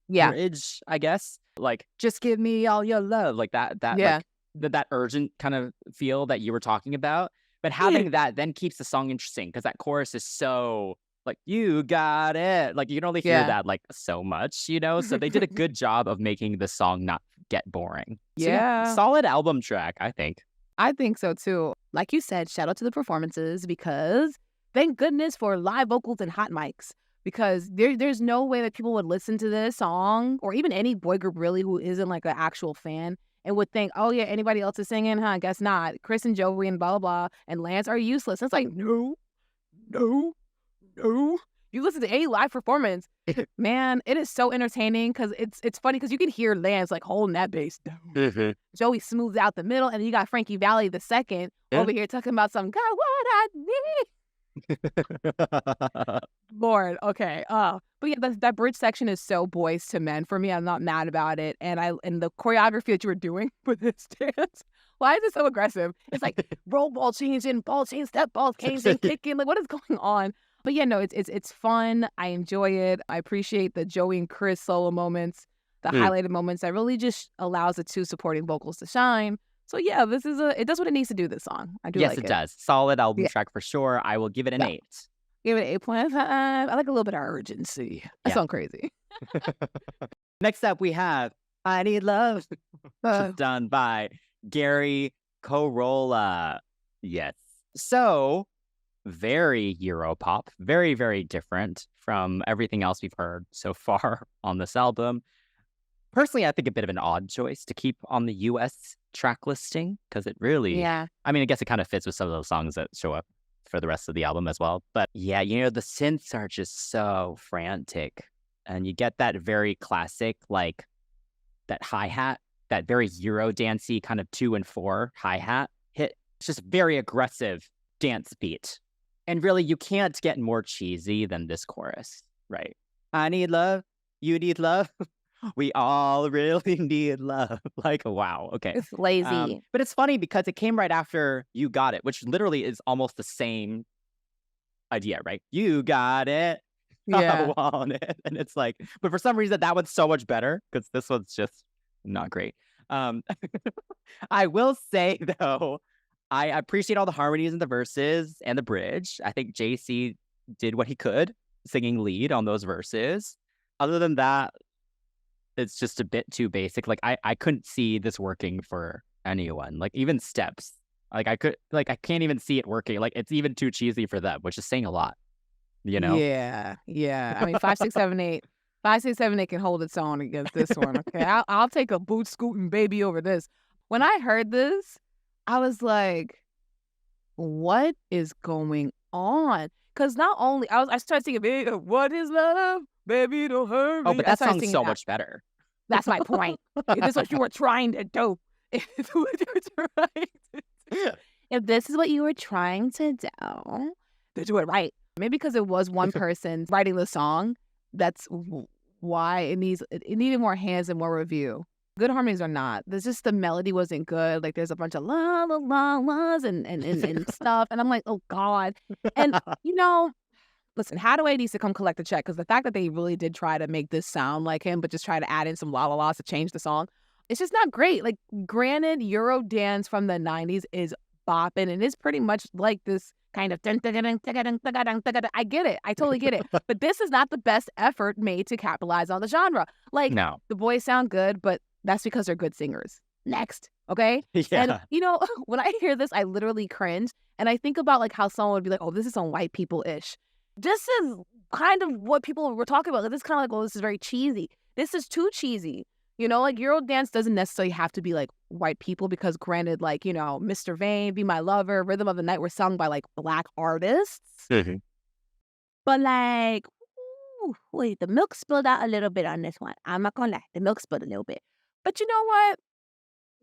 Yeah. bridge, I guess. Like, just give me all your love. Like that Yeah. like that urgent kind of feel that you were talking about. But having that then keeps the song interesting because that chorus is so like, you got it. Like, you can only hear Yeah. that like so much, you know? So they did a good job of making the song not get boring. So Yeah. solid album track, I think. I think so too. Like you said, shout out to the performances because thank goodness for live vocals and hot mics. Because there's no way that people would listen to this song or even any boy group really who isn't like an actual fan and would think, oh yeah, anybody else is singing, huh? Guess not. Chris and Joey and blah, blah, blah, and Lance are useless. It's like, no. You listen to any live performance, man, it is so entertaining because it's funny because you can hear Lance like holding that bass down. Joey smooths out the middle, and then you got Frankie Valli the second over here talking about some got what I need. Lord, okay. But yeah, that bridge section is so boys to men for me. I'm not mad about it, and the choreography that you were doing for this dance. Why is it so aggressive? It's like roll ball changing, ball change, step ball changing, kicking. Like, what is going on? But yeah, no, it's fun. I enjoy it. I appreciate the Joey and Chris solo moments, the highlighted moments that really just allows the two supporting vocals to shine. So yeah, it does what it needs to do, this song. I do Yes, like it it. does. Solid album Yeah. track for sure. I will give it an Yeah. 8. Give it 8.5. I like a little bit of urgency. I Yeah. sound crazy. Next up, we have I Need Love, done by Gary Corolla. Yes. So, very Europop, very different from everything else we've heard so far on this album. Personally, I think a bit of an odd choice to keep on the US track listing because it really, Yeah. I mean, I guess it kind of fits with some of those songs that show up for the rest of the album as well. But yeah, the synths are just so frantic. And you get that very classic, like that hi-hat, that very Euro dancey kind of 2 and 4 hi-hat hit. It's just very aggressive dance beat. And really, you can't get more cheesy than this chorus, right? I need love, you need love. We all really need love. Like, wow. Okay. It's lazy. But it's funny because it came right after You Got It, which literally is almost the same idea, right? You got it. Yeah. I want it. And it's like, but for some reason, that one's so much better because this one's just not great. Um, I will say, though, I appreciate all the harmonies in the verses and the bridge. I think JC did what he could singing lead on those verses. Other than that, it's just a bit too basic. Like I couldn't see this working for anyone. Like even Steps. I can't even see it working. Like it's even too cheesy for them, which is saying a lot, you know? Yeah. Yeah. I mean, 5, 6, 7, 8. 5, 6, 7, 8 can hold its own against this one. Okay. I'll take a boot scooting baby over this. When I heard this, I was like, what is going on? Because not only I started singing, "Baby, what is love? Baby, don't hurt me." Oh, but I that started song's singing so that. much better. That's my point. If this is what you were trying to do. If this is what you were trying to do, then do it right. Maybe because it was one person writing the song, that's why it needed more hands and more review. Good harmonies are not. There's just the melody wasn't good. Like there's a bunch of la la la la's and stuff. And I'm like, oh God. And listen, Hadaway needs to come collect the check because the fact that they really did try to make this sound like him, but just try to add in some la la la's to change the song, it's just not great. Like granted, Eurodance from the 90s is bopping and it's pretty much like this kind of I get it. I totally get it. But this is not the best effort made to capitalize on the genre. Like No. the boys sound good, but that's because they're good singers. Next. Okay. Yeah. And when I hear this, I literally cringe. And I think about like how someone would be like, oh, this is some white people-ish. This is kind of what people were talking about. This is kind of like, oh, this is very cheesy. This is too cheesy. Like Eurodance doesn't necessarily have to be like white people because granted, like, Mr. Vain, Be My Lover, Rhythm of the Night were sung by like Black artists. Mm-hmm. But like, wait, the milk spilled out a little bit on this one. I'm not gonna lie, the milk spilled a little bit. But you know what?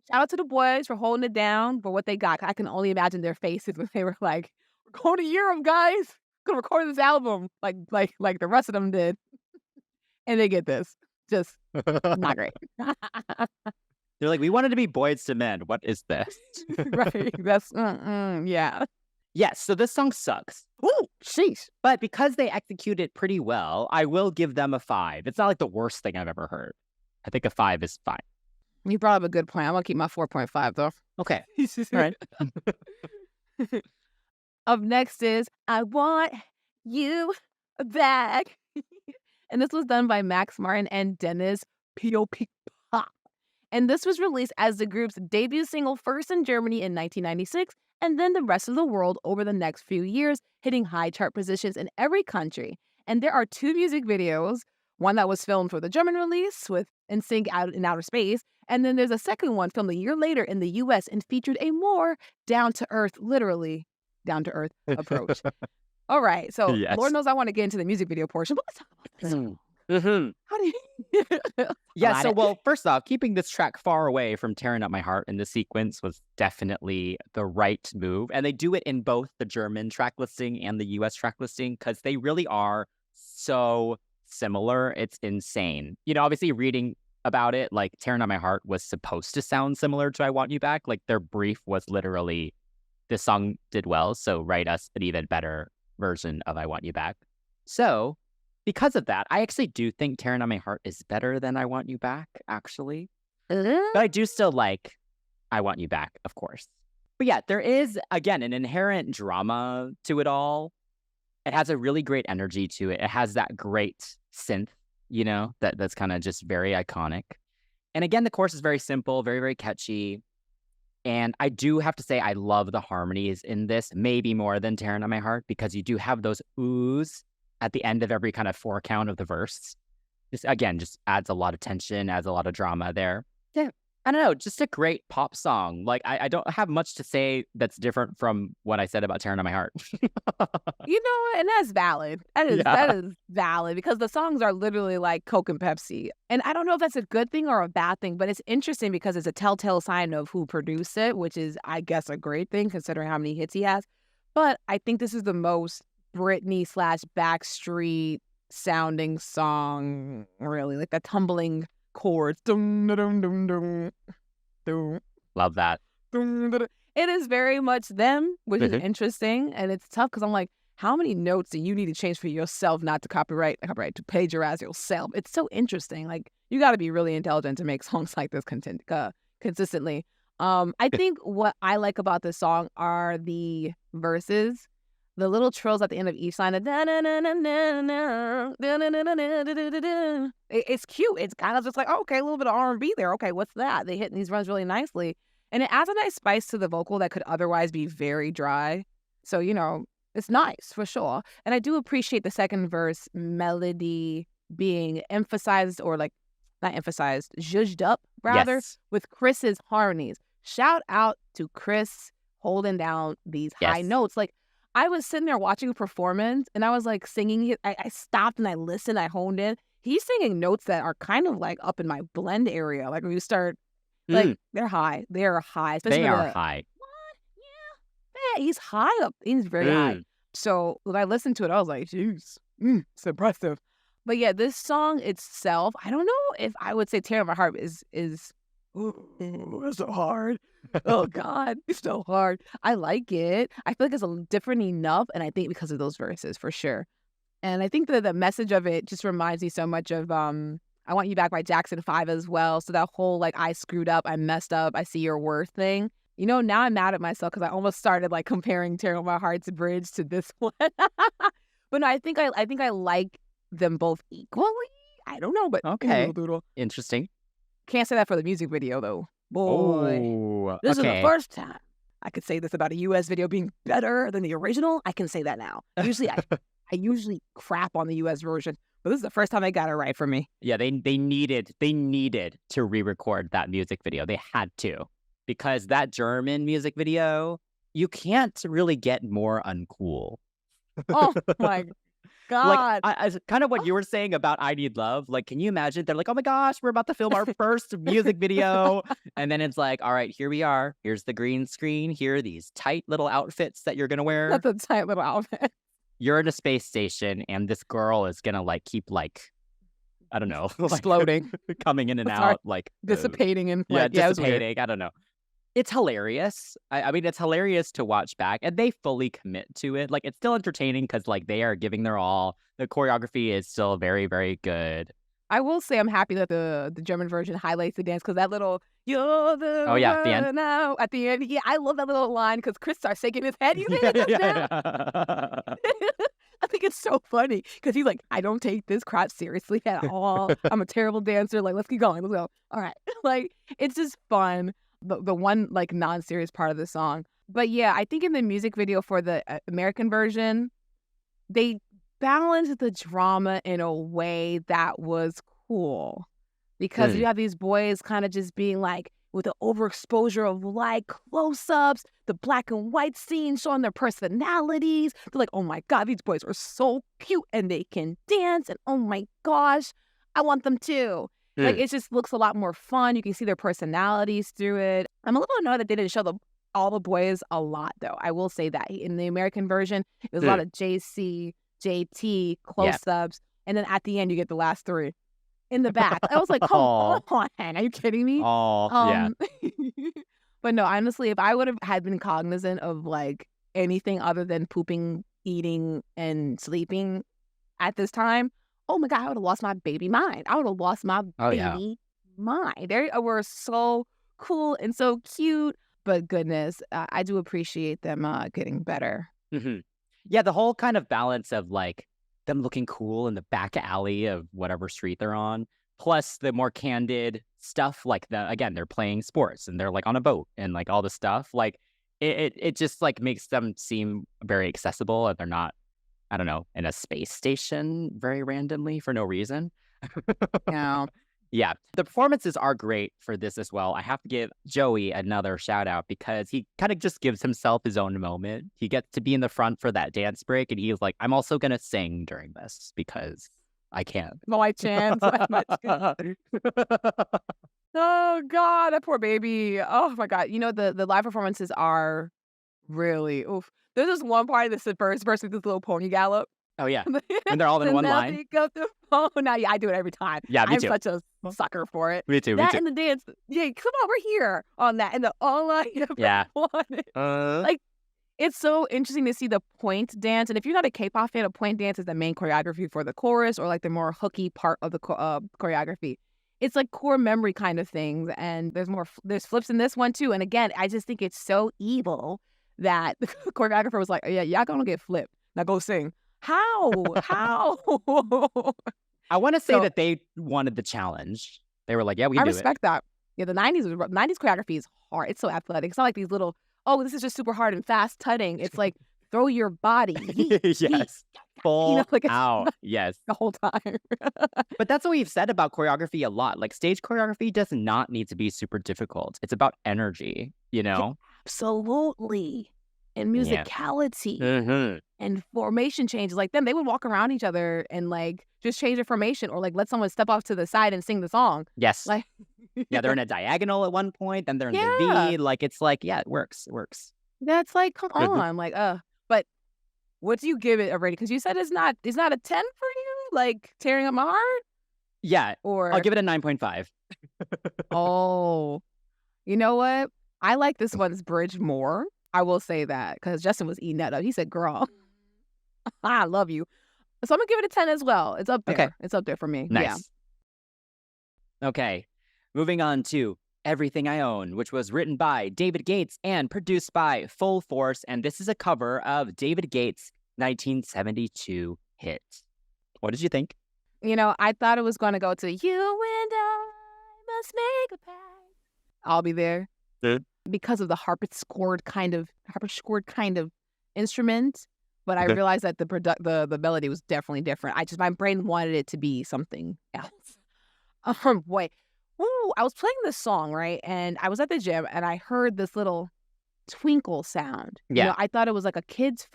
Shout out to the boys for holding it down for what they got. I can only imagine their faces when they were like, "We're going to Europe, guys. We're gonna record this album like the rest of them did," and they get this. Just not great. They're like, we wanted to be boys to men. What is this? Right. That's yeah. Yes, so this song sucks. Ooh, sheesh. But because they execute it pretty well, I will give them a 5. It's not like the worst thing I've ever heard. I think a 5 is fine. You brought up a good point. I'm gonna keep my 4.5 though. Okay. All right. Up next is I Want You Back. And this was done by Max Martin and Dennis P.O.P. Pop. And this was released as the group's debut single first in Germany in 1996 and then the rest of the world over the next few years, hitting high chart positions in every country. And there are 2 music videos, one that was filmed for the German release with NSYNC out in outer space, and then there's a second one filmed a year later in the US and featured a more down-to-earth, literally down-to-earth approach. All right, so Yes. Lord knows I want to get into the music video portion, but let's talk about this song. Mm-hmm. How do you... Yeah, About so, it. well, first off, keeping this track far away from Tearing Up My Heart in the sequence was definitely the right move. And they do it in both the German track listing and the US track listing because they really are so similar. It's insane. Obviously reading about it, like Tearing Up My Heart was supposed to sound similar to I Want You Back. Like their brief was literally, this song did well, so write us an even better version of I Want You Back. So because of that, I actually do think Tearing On My Heart is better than I Want You Back, actually. But I do still like I Want You Back, of course. But yeah, there is, again, an inherent drama to it all. It has a really great energy to it. It has that great synth, that's kind of just very iconic. And again, the chorus is very simple, very, very catchy. And I do have to say I love the harmonies in this, maybe more than Tearing On My Heart, because you do have those oohs at the end of every kind of 4 count of the verse. This, again, just adds a lot of tension, adds a lot of drama there. Yeah, I don't know, just a great pop song. Like, I don't have much to say that's different from what I said about Tearing On My Heart. You know what? And that's valid. That is valid because the songs are literally like Coke and Pepsi. And I don't know if that's a good thing or a bad thing, but it's interesting because it's a telltale sign of who produced it, which is, I guess, a great thing considering how many hits he has. But I think this is the most Britney/Backstreet sounding song, really. Like the tumbling chords. Dum, dum, dum, dum, dum, Love that. dum, dum, dum. It is very much them, which is interesting, and it's tough because I'm like, how many notes do you need to change for yourself not to copyright to plagiarize yourself? It's so interesting. Like, you got to be really intelligent to make songs like this consistently. I think what I like about this song are the verses, the little trills at the end of each line. It's cute. It's kind of just like, oh, okay, a little bit of R&B there. Okay, what's that? They hit these runs really nicely. And it adds a nice spice to the vocal that could otherwise be very dry. So, you know, it's nice for sure. And I do appreciate the second verse melody being emphasized, or like not emphasized, zhuzhed up rather, Yes. with Chris's harmonies. Shout out to Chris holding down these high Yes. notes. Like, I was sitting there watching a performance and I was like singing it. I stopped and I listened, I honed in. He's singing notes that are kind of like up in my blend area. Like when you start, like they're high. They're high. Especially They for are the, high. yeah, he's high up. He's very high. So when I listened to it, I was like, jeez, it's impressive. But yeah, this song itself, I don't know if I would say Tearin Up My Heart is ooh, it's so hard. Oh God, it's so hard. I like it. I feel like it's different enough, and I think because of those verses for sure. And I think that the message of it just reminds me so much of I Want You Back by Jackson 5 as well. So that whole like, I screwed up, I messed up, I see your worth thing. You know, now I'm mad at myself because I almost started like comparing Tearin Up My Heart's bridge to this one. But no, I think I like them both equally. I don't know, but Okay. doodle. Interesting. Can't say that for the music video though. Boy, Oh, this is the okay. first time I could say this about a US video being better than the original. I can say that now. Usually I usually crap on the US version, but this is the first time they got it right for me. Yeah, they needed to re-record that music video. They had to, because that German music video, you can't really get more uncool. Oh my God. Like, I kind of what you were saying about I Need Love. Like, can you imagine? They're like, oh my gosh, we're about to film our first music video. And then it's like, all right, here we are. Here's the green screen. Here are these tight little outfits that you're going to wear. That's a tight little outfit. You're in a space station, and this girl is going to like keep like, I don't know, like, Exploding. coming in and Sorry. out, like Dissipating and yeah, like, yeah, it was weird. dissipating. I don't know. It's hilarious. I mean, it's hilarious to watch back, and they fully commit to it. Like, it's still entertaining because, like, they are giving their all. The choreography is still very, very good. I will say I'm happy that the German version highlights the dance because that little "You're the Oh, yeah, the end. one now" at the end. Yeah, I love that little line because Chris starts shaking his head. You made it now. I think it's so funny because he's like, I don't take this crap seriously at all. I'm a terrible dancer. Like, let's keep going. Let's go. All right. Like, it's just fun. The one like non-serious part of the song. But yeah, I think in the music video for the American version, they balanced the drama in a way that was cool. Because you have these boys kind of just being like, with the overexposure of light, close-ups, the black and white scenes showing their personalities. They're like, oh my God, these boys are so cute and they can dance. And oh my gosh, I want them too. Like, it just looks a lot more fun. You can see their personalities through it. I'm a little annoyed that they didn't show all the boys a lot, though. I will say that. In the American version, it was a lot of JC, JT, close-ups. And then at the end, you get the last three in the back. I was like, come on. Are you kidding me? Yeah. But no, honestly, if I would have had been cognizant of, like, anything other than pooping, eating, and sleeping at this time, oh my God, I would have lost my baby mind. I would have lost my baby mind. They were so cool and so cute. But goodness, I do appreciate them getting better. Yeah, the whole kind of balance of like them looking cool in the back alley of whatever street they're on, plus the more candid stuff, like they're playing sports and they're like on a boat and like all the stuff. Like it just like makes them seem very accessible, and they're not, I don't know, in a space station very randomly for no reason. Yeah. Yeah, the performances are great for this as well. I have to give Joey another shout out because he kind of just gives himself his own moment. He gets to be in the front for that dance break, and he's like, I'm also going to sing during this because I can. My chance. Oh God, that poor baby. Oh my God. You know, the live performances are really, oof. There's this one part that's the first verse with this little pony gallop. Oh, yeah. When they're all in one line. Pick up the phone. Now, yeah, I do it every time. Yeah, me I'm too. such a sucker for it. Me too. That and the dance. Yeah, come on, we're here on that. And the all I ever Yeah. wanted. Like, it's so interesting to see the point dance. And if you're not a K-pop fan, a point dance is the main choreography for the chorus or like the more hooky part of the choreography. It's like core memory kind of things. And there's flips in this one too. And again, I just think it's so evil that the choreographer was like, yeah, y'all gonna get flipped. Now go sing. How? I want to say So- that they wanted the challenge. They were like, yeah, we can I do it. respect that. Yeah, the 90s choreography is hard. It's so athletic. It's not like these little, oh, this is just super hard and fast tutting. It's like throw your body. Yeet, Yes. Full like it's out. Yes. the whole time. But that's what we've said about choreography a lot. Like stage choreography does not need to be super difficult. It's about energy, you know? Absolutely. And Yeah. musicality Mm-hmm. and formation changes. Like them, they would walk around each other and like just change their formation or like let someone step off to the side and sing the song. Yes. Like, Yeah, they're in a diagonal at one point, then they're in the Yeah. V. Like it's like, yeah, it works. It works. that's like, come Mhm. on. Like, but what do you give it already? Because you said it's not a 10 for you? Like tearing up my heart? Yeah. Or I'll give it a 9.5. oh, you know what? I like this one's bridge more. I will say that because Justin was eating that up. He said, girl, I love you. So I'm going to give it a 10 as well. It's up there. Okay. It's up there for me. Nice. Yeah. Okay. Moving on to Everything I Own, which was written by David Gates and produced by Full Force. And this is a cover of David Gates' 1972 hit. What did you think? You know, I thought it was going to go to you and I must make a pact. I'll be there. Yeah. Because of the harpsichord kind of instrument. But I Okay. realized that the melody was definitely different. My brain wanted it to be something else. Boy. Ooh, I was playing this song, right? And I was at the gym and I heard this little twinkle sound. You Yeah. know, I thought it was like a kid's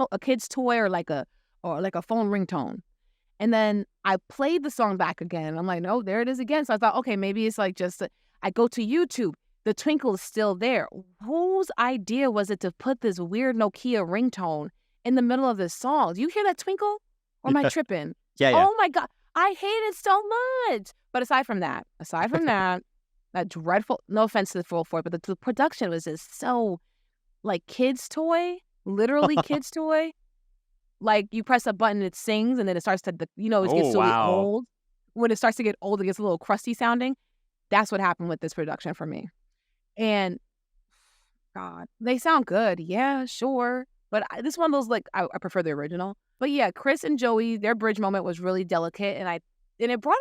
toy or like a phone ringtone. And then I played the song back again. I'm like, no, there it is again. So I thought, okay, maybe it's like just I go to YouTube. The twinkle is still there. Whose idea was it to put this weird Nokia ringtone in the middle of this song? Do you hear that twinkle? Or am I tripping? Yeah, yeah. Oh my God. I hate it so much. But aside from that, that dreadful, no offense to the Full Force, but the production was just so like kids' toy, literally kids' toy. Like you press a button, it sings, and then it starts to, it gets Oh, really wow. old. When it starts to get old, it gets a little crusty sounding. That's what happened with this production for me. And God, they sound good. Yeah, sure. But this is one of those, like, I prefer the original. But yeah, Chris and Joey, their bridge moment was really delicate. And it brought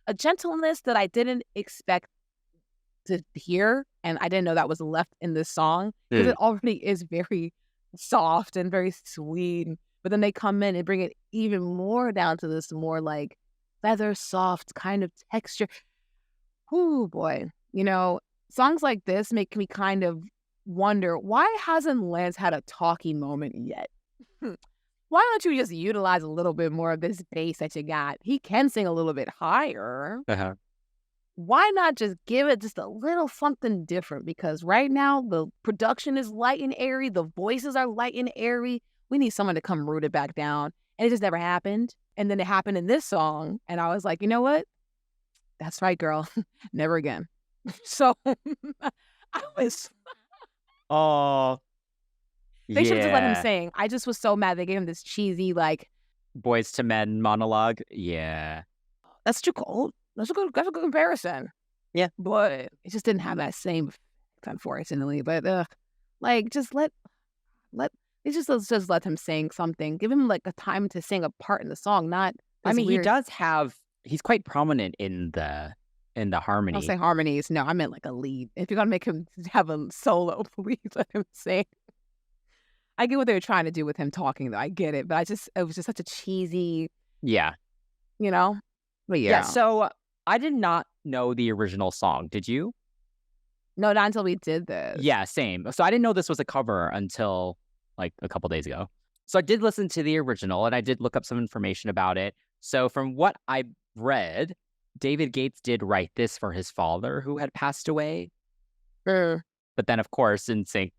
a gentleness that I didn't expect to hear. And I didn't know that was left in this song. Because it already is very soft and very sweet. But then they come in and bring it even more down to this more like leather soft kind of texture. Ooh, boy. You know, songs like this make me kind of wonder, why hasn't Lance had a talking moment yet? Why don't you just utilize a little bit more of this bass that you got? He can sing a little bit higher. Uh-huh. Why not just give it just a little something different? Because right now, the production is light and airy. The voices are light and airy. We need someone to come root it back down. And it just never happened. And then it happened in this song. And I was like, you know what? That's right, girl. Never again. So I was... Oh, They should have just let him yeah. sing. I just was so mad. They gave him this cheesy, like, Boys to Men monologue. Yeah. that's too cold. That's a good comparison. Yeah. But it just didn't have that same effect, unfortunately. But like, just let him sing something. Give him like a time to sing a part in the song. Not. I mean, weird, he's quite prominent in the harmony. I'll say harmonies. No, I meant like a lead. If you're gonna make him have a solo, please let him sing. I get what they were trying to do with him talking, though. I get it, but it was just such a cheesy, Yeah. you know. But Yeah. So I did not know the original song. Did you? No, not until we did this. Yeah, same. So I didn't know this was a cover until like a couple days ago. So I did listen to the original and I did look up some information about it. So from what I read, David Gates did write this for his father who had passed away. Mm. But then, of course, NSYNC,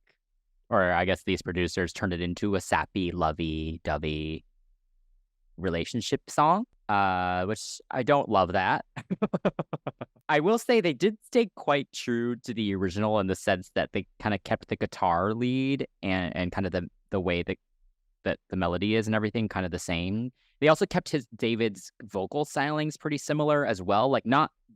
or I guess these producers, turned it into a sappy, lovey-dovey relationship song, which I don't love that. I will say they did stay quite true to the original in the sense that they kind of kept the guitar lead and kind of the way that the melody is and everything kind of the same. They also kept David's vocal stylings pretty similar as well. Like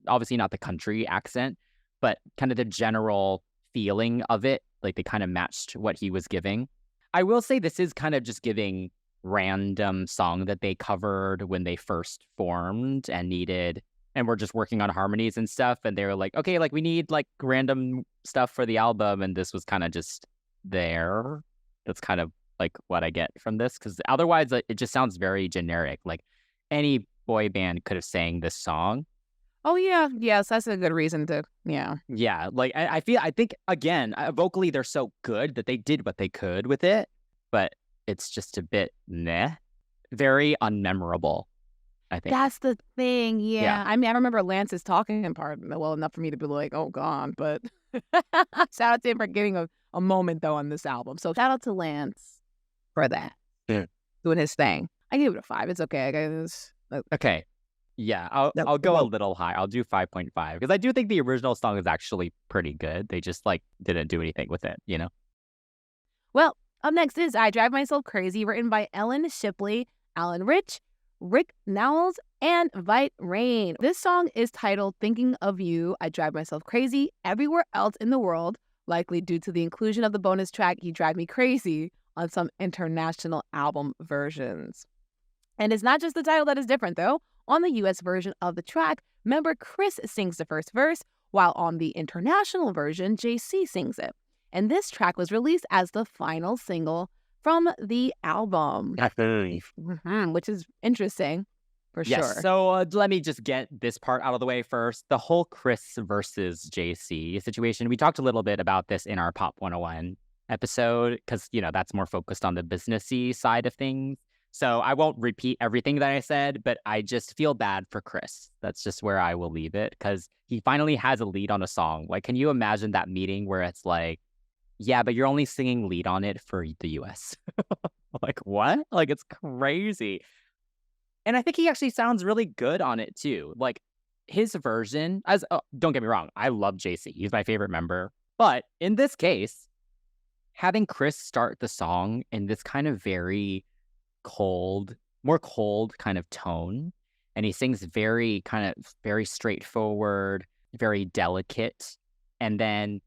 obviously not the country accent, but kind of the general feeling of it. Like they kind of matched what he was giving. I will say this is kind of just giving random song that they covered when they first formed and we're just working on harmonies and stuff. And they were like, okay, like we need like random stuff for the album. And this was kind of just there. That's kind of like what I get from this. Because otherwise it just sounds very generic. Like any boy band could have sang this song. Oh, yeah. Yes, that's a good reason to, yeah. Yeah, like I think, again, vocally they're so good that they did what they could with it. But it's just a bit meh. Very unmemorable, I think. That's the thing, yeah. Yeah. I mean, I remember Lance's talking part well enough for me to be like, oh, God. But shout out to him for getting a moment, though, on this album. So shout out to Lance for that. Yeah. Doing his thing. I gave it a 5. It's okay. I guess. Okay. Yeah, I'll go a little high. I'll do 5.5 because I do think the original song is actually pretty good. They just like didn't do anything with it, you know? Well, up next is I Drive Myself Crazy, written by Ellen Shipley, Alan Rich, Rick Nowels, and Vite Rain. This song is titled Thinking of You, I Drive Myself Crazy everywhere else in the world, likely due to the inclusion of the bonus track You Drive Me Crazy on some international album versions. And it's not just the title that is different, though. On the US version of the track, member Chris sings the first verse, while on the international version, JC sings it. And this track was released as the final single from the album. Which is interesting, for sure. Yes, so let me just get this part out of the way first. The whole Chris versus JC situation, we talked a little bit about this in our Pop 101 episode, because, you know, that's more focused on the businessy side of things. So I won't repeat everything that I said, but I just feel bad for Chris. That's just where I will leave it, because he finally has a lead on a song. Like, can you imagine that meeting where it's like, yeah, but you're only singing lead on it for the US? Like, what? Like, it's crazy. And I think he actually sounds really good on it, too. Like, his version, don't get me wrong, I love JC. He's my favorite member. But in this case, having Chris start the song in this kind of more cold kind of tone, and he sings very straightforward, very delicate, and then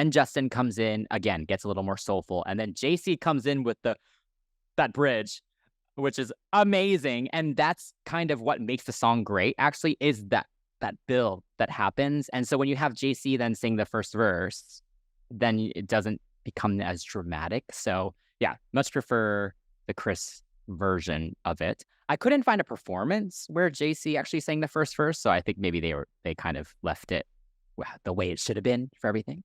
Justin comes in again, gets a little more soulful, and then JC comes in with that bridge, which is amazing, and that's kind of what makes the song great. Actually, is that build that happens, and so when you have JC then sing the first verse, then it doesn't become as dramatic. So yeah, much prefer the Chris version of it. I couldn't find a performance where JC actually sang the first verse, so I think maybe they kind of left it the way it should have been for everything.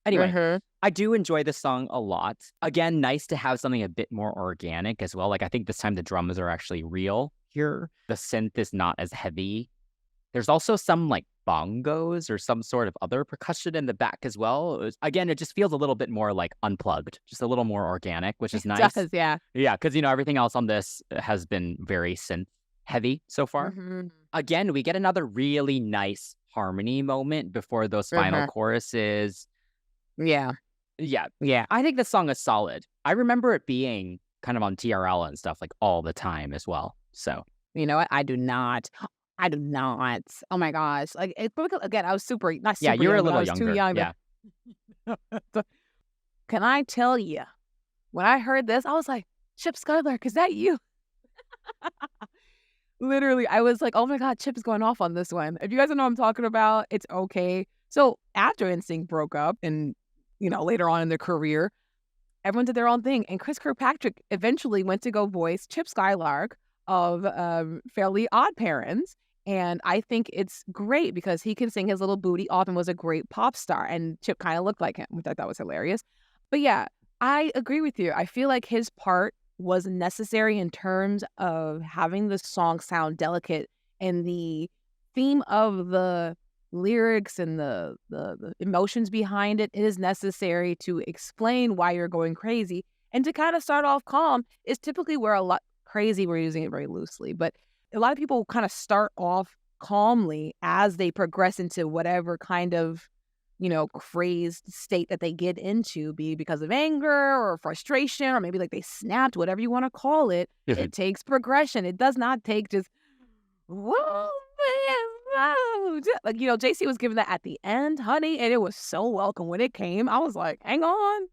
Anyway, I do enjoy this song a lot. Again, nice to have something a bit more organic as well. Like, I think this time the drums are actually real here. The synth is not as heavy. There's also some like bongos or some sort of other percussion in the back as well. Again, it just feels a little bit more like unplugged, just a little more organic, which is nice. It does, yeah. Yeah, because, you know, everything else on this has been very synth heavy so far. Again, we get another really nice harmony moment before those final choruses. Yeah. I think this song is solid. I remember it being kind of on TRL and stuff like all the time as well. So, you know what? I do not. Oh my gosh! Like, again, I was not super. Yeah, you were a young, little I was younger. Too young. Yeah. Can I tell you? When I heard this, I was like, Chip Skylark, is that you? Literally, I was like, oh my God, Chip's going off on this one. If you guys don't know what I'm talking about, it's okay. So after NSYNC broke up and, you know, later on in their career, everyone did their own thing. And Chris Kirkpatrick eventually went to go voice Chip Skylark of Fairly Odd Parents. And I think it's great because he can sing his little booty off and was a great pop star. And Chip kind of looked like him, which I thought was hilarious. But yeah, I agree with you. I feel like his part was necessary in terms of having the song sound delicate, and the theme of the lyrics and the emotions behind it is necessary to explain why you're going crazy. And to kind of start off calm is typically where a lot crazy. We're using it very loosely. But a lot of people kind of start off calmly as they progress into whatever kind of, crazed state that they get into, be because of anger or frustration, or maybe like they snapped, whatever you want to call it. It takes progression. It does not take just, whoa, man, whoa. Like, JC was giving that at the end, honey, and it was so welcome when it came. I was like, hang on.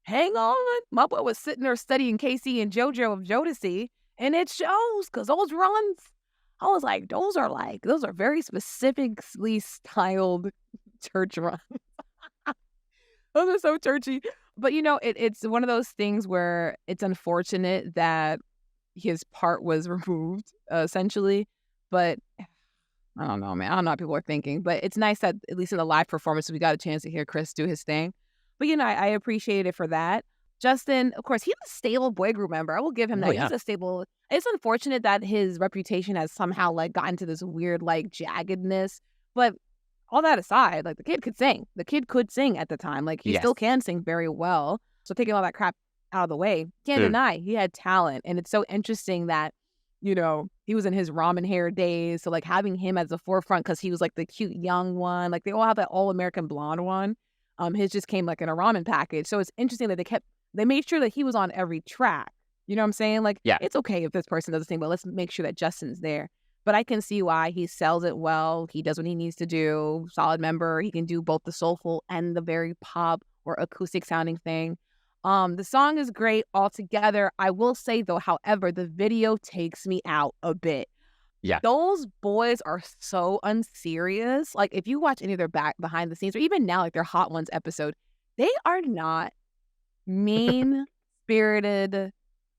Hang on. My boy was sitting there studying Casey and JoJo of Jodeci, and it shows because those runs, I was like, those are very specifically styled church runs. Those are so churchy. But, it's one of those things where it's unfortunate that his part was removed, essentially. But I don't know, man. I don't know what people are thinking. But it's nice that, at least in the live performance, we got a chance to hear Chris do his thing. But, I appreciate it for that. Justin, of course, he's a stable boy group member. I will give him that. Yeah. He's a stable. It's unfortunate that his reputation has somehow, gotten to this weird, jaggedness. But all that aside, the kid could sing. The kid could sing at the time. He still can sing very well. So taking all that crap out of the way, can't deny he had talent. And it's so interesting that, he was in his ramen hair days. So, having him as the forefront because he was, the cute young one. They all have that all-American blonde one. His just came, in a ramen package. So it's interesting that they made sure that he was on every track. You know what I'm saying? It's okay if this person doesn't sing, but let's make sure that Justin's there. But I can see why he sells it well. He does what he needs to do. Solid member. He can do both the soulful and the very pop or acoustic sounding thing. The song is great altogether. I will say, though, however, the video takes me out a bit. Yeah. Those boys are so unserious. If you watch any of their behind the scenes, or even now, their Hot Ones episode, they are not mean-spirited,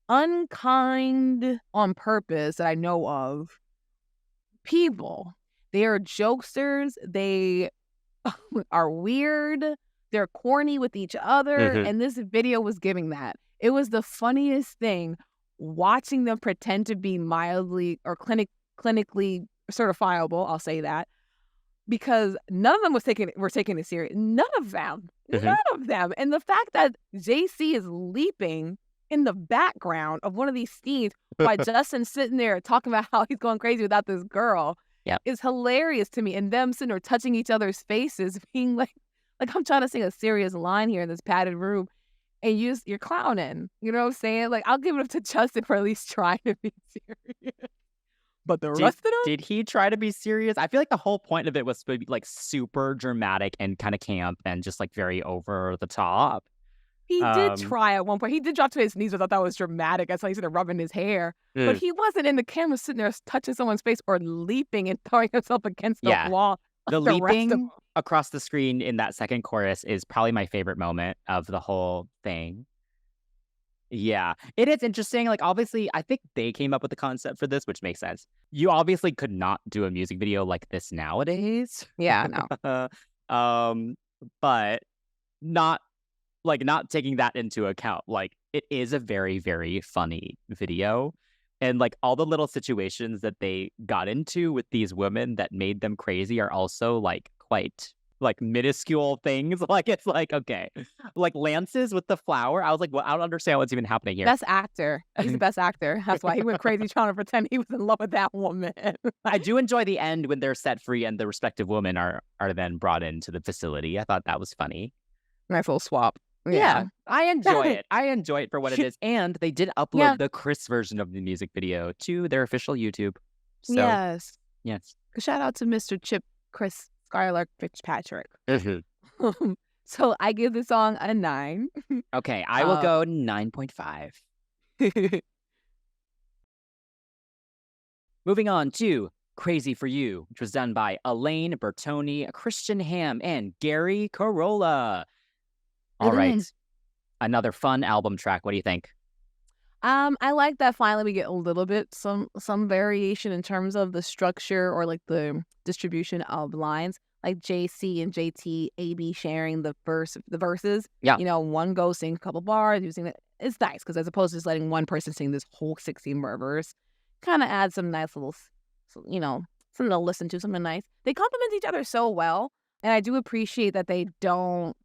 unkind on purpose that I know of people. They are jokesters. They are weird. They're corny with each other. And this video was giving that. It was the funniest thing watching them pretend to be mildly or clinically certifiable, I'll say that, because none of them were taking it serious. None of them. None of them. And the fact that JC is leaping in the background of one of these scenes while Justin's sitting there talking about how he's going crazy without this girl is hilarious to me. And them sitting there touching each other's faces, being like I'm trying to sing a serious line here in this padded room, and you're clowning. You know what I'm saying? I'll give it up to Justin for at least trying to be serious. But the rest of them? Did he try to be serious? I feel like the whole point of it was to be super dramatic and kind of camp and just very over the top. He did try at one point. He did drop to his knees, but I thought that was dramatic. I saw he's rubbing his hair. But he wasn't in the camera sitting there touching someone's face or leaping and throwing himself against the wall. The leaping across the screen in that second chorus is probably my favorite moment of the whole thing. Yeah. It is interesting. Obviously, I think they came up with the concept for this, which makes sense. You obviously could not do a music video like this nowadays. Yeah, no. But not taking that into account. It is a very, very funny video. And all the little situations that they got into with these women that made them crazy are also quite minuscule things. It's okay. Lance's with the flower. I was well, I don't understand what's even happening here. Best actor. He's the best actor. That's why he went crazy trying to pretend he was in love with that woman. I do enjoy the end when they're set free and the respective women are then brought into the facility. I thought that was funny. Nice little swap. Yeah, I enjoy it. I enjoy it for what it is. And they did upload the Chris version of the music video to their official YouTube. So, yes. Shout out to Mr. Chip Chris Skylar Fitzpatrick. So I give the song a 9. Okay, I will go 9.5. Moving on to Crazy for You, which was done by Elaine Bertoni, Christian Ham, and Gary Carolla. All right. Another fun album track. What do you think? I like that finally we get a little bit some variation in terms of the structure or the distribution of lines. JC and JT, AB sharing the verses. Yeah. One goes sing a couple bars, using it. It's nice because as opposed to just letting one person sing this whole 16 verse, kind of adds some nice little, something to listen to, something nice. They complement each other so well, and I do appreciate that they don't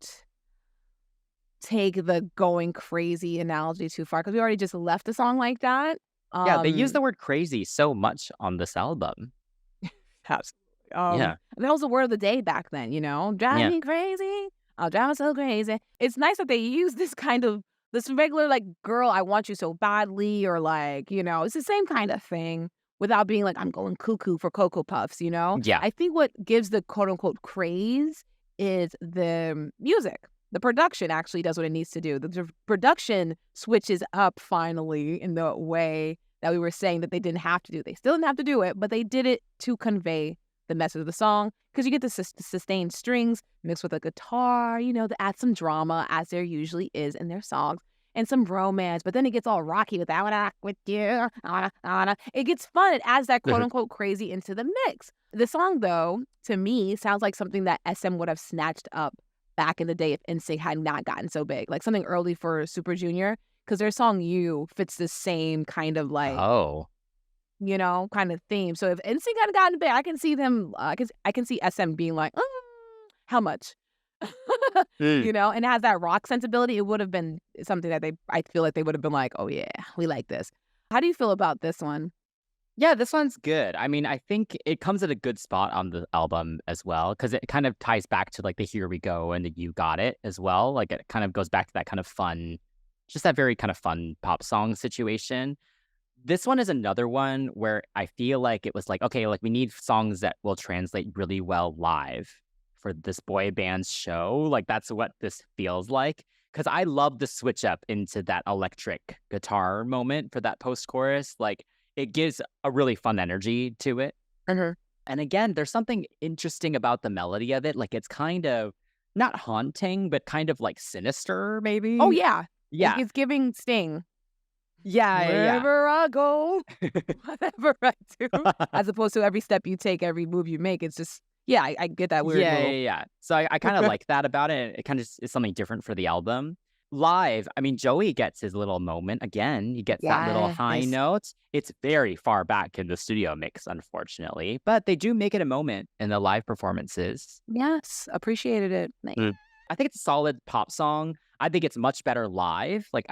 take the going crazy analogy too far because we already just left a song like that. Yeah, they use Um, the word crazy so much on this album. Absolutely. Yeah. That was the word of the day back then, you know? Drive Yeah. me crazy. I'll drive myself crazy. It's nice that they use this kind of this regular like girl, I want you so badly, or like, you know, it's the same kind of thing without being like, I'm going cuckoo for Cocoa Puffs, you know? Yeah. I think what gives the quote unquote craze is the music. The production actually does what it needs to do. The production switches up finally in the way that we were saying that they didn't have to do. They still didn't have to do it, but they did it to convey the message of the song because you get the sustained strings mixed with a guitar, you know, to add some drama as there usually is in their songs and some romance. But then it gets all rocky with I wanna rock with you. I wanna. It gets fun. It adds that quote unquote crazy into the mix. The song, though, to me, sounds like something that SM would have snatched up back in the day if NSYNC had not gotten so big, like something early for Super Junior, because their song "You" fits the same kind of like, Oh. you know, kind of theme. So if NSYNC had gotten big, I can see them. I can see SM being like, how much, Mm. you know, and it has that rock sensibility. It would have been something that I feel like they would have been like, oh yeah, we like this. How do you feel about this one? Yeah, this one's good. I mean, I think it comes at a good spot on the album as well, because it kind of ties back to like the Here We Go and the You Got It as well. Like it kind of goes back to that kind of fun, just that very kind of fun pop song situation. This one is another one where I feel like it was like, okay, like we need songs that will translate really well live for this boy band's show. Like that's what this feels like. Because I love the switch up into that electric guitar moment for that post chorus. Like it gives a really fun energy to it. Mhm. And again, there's something interesting about the melody of it. Like it's kind of not haunting, but kind of like sinister, Oh maybe. yeah, Yeah. it's giving Sting. Yeah. Wherever I go, Yeah. whatever I do, as opposed to every step you take, every move you make. It's just, yeah, I get that weird Yeah, yeah, little. yeah. So I kind of like that about it. It kind of is something different for the album. Live, I mean, Joey gets his little moment again. He gets that little high Yes. note. It's very far back in the studio mix, unfortunately, but they do make it a moment in the live performances. Yes, appreciated it. Like, Mm. I think it's a solid pop song. I think it's much better live. Like,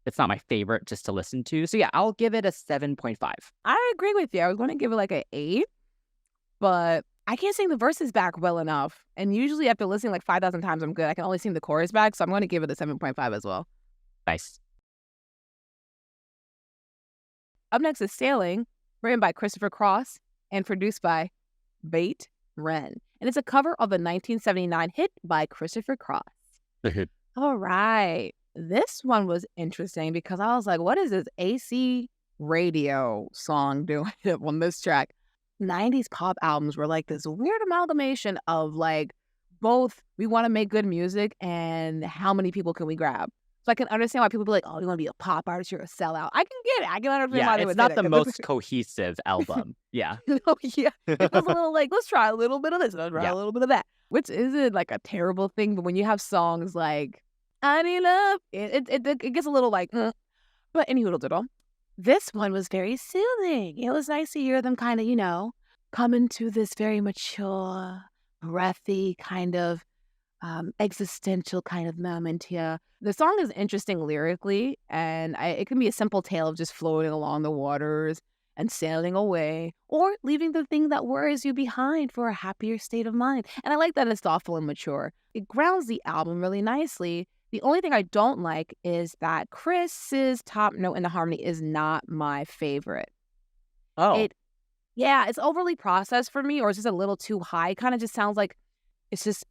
it's not my favorite just to listen to. So yeah, I'll give it a 7.5. I agree with you. I was going to give it like an 8, but I can't sing the verses back well enough. And usually after listening like 5,000 times, I'm good. I can only sing the chorus back, so I'm going to give it a 7.5 as well. Nice. Up next is Sailing, written by Christopher Cross and produced by Bait Wren. And it's a cover of a 1979 hit by Christopher Cross. All right. This one was interesting because I was like, what is this AC radio song doing on this track? 90s pop albums were like this weird amalgamation of like both we want to make good music and how many people can we grab. So I can understand why people be like, oh, you want to be a pop artist, you're a sellout. I can get it. I can understand Yeah, why they it's would not say the that. most cohesive album. Yeah. No, yeah. It was a little like, let's try a little bit of this, let's try Yeah. a little bit of that, which isn't like a terrible thing. But when you have songs like I Need Love, it gets a little like, But anywho, diddle. This one was very soothing. It was nice to hear them kind of, you know, come into this very mature, breathy kind of existential kind of moment here. The song is interesting lyrically, and it can be a simple tale of just floating along the waters and sailing away, or leaving the thing that worries you behind for a happier state of mind. And I like that it's thoughtful and mature. It grounds the album really nicely. The only thing I don't like is that Chris's top note in the harmony is not my favorite. Oh. Yeah, it's overly processed for me, or it's just a little too high. It kind of just sounds like it's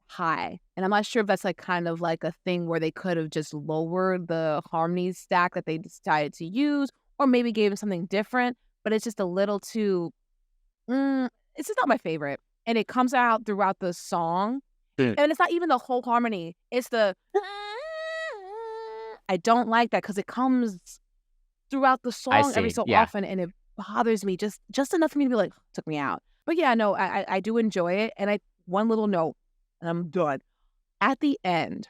high. And I'm not sure if that's like kind of like a thing where they could have just lowered the harmony stack that they decided to use, or maybe gave him something different, but it's just a little too, it's just not my favorite. And it comes out throughout the song. Mm. And it's not even the whole harmony. It's the, I don't like that because it comes throughout the song every see. so Yeah. often, and it bothers me just enough for me to be like, took me out. But yeah, no, I do enjoy it. And one little note, and I'm done. At the end,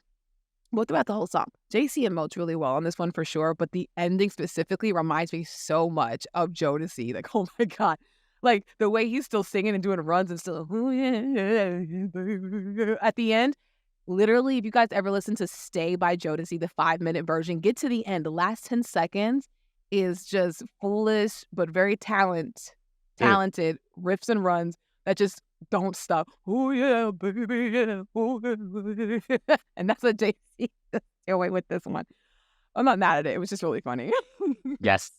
well, throughout the whole song, JC emotes really well on this one for sure, but the ending specifically reminds me so much of Jodeci. Like, oh my God. Like, the way he's still singing and doing runs and still, at the end, literally, if you guys ever listen to Stay by Jodeci, the 5-minute version, get to the end, the last 10 seconds, is just foolish but very talented riffs and runs that just don't stop. Oh yeah, baby, yeah. Oh, yeah. And that's what JC stay away with this one. I'm not mad at it. It was just really funny. Yes.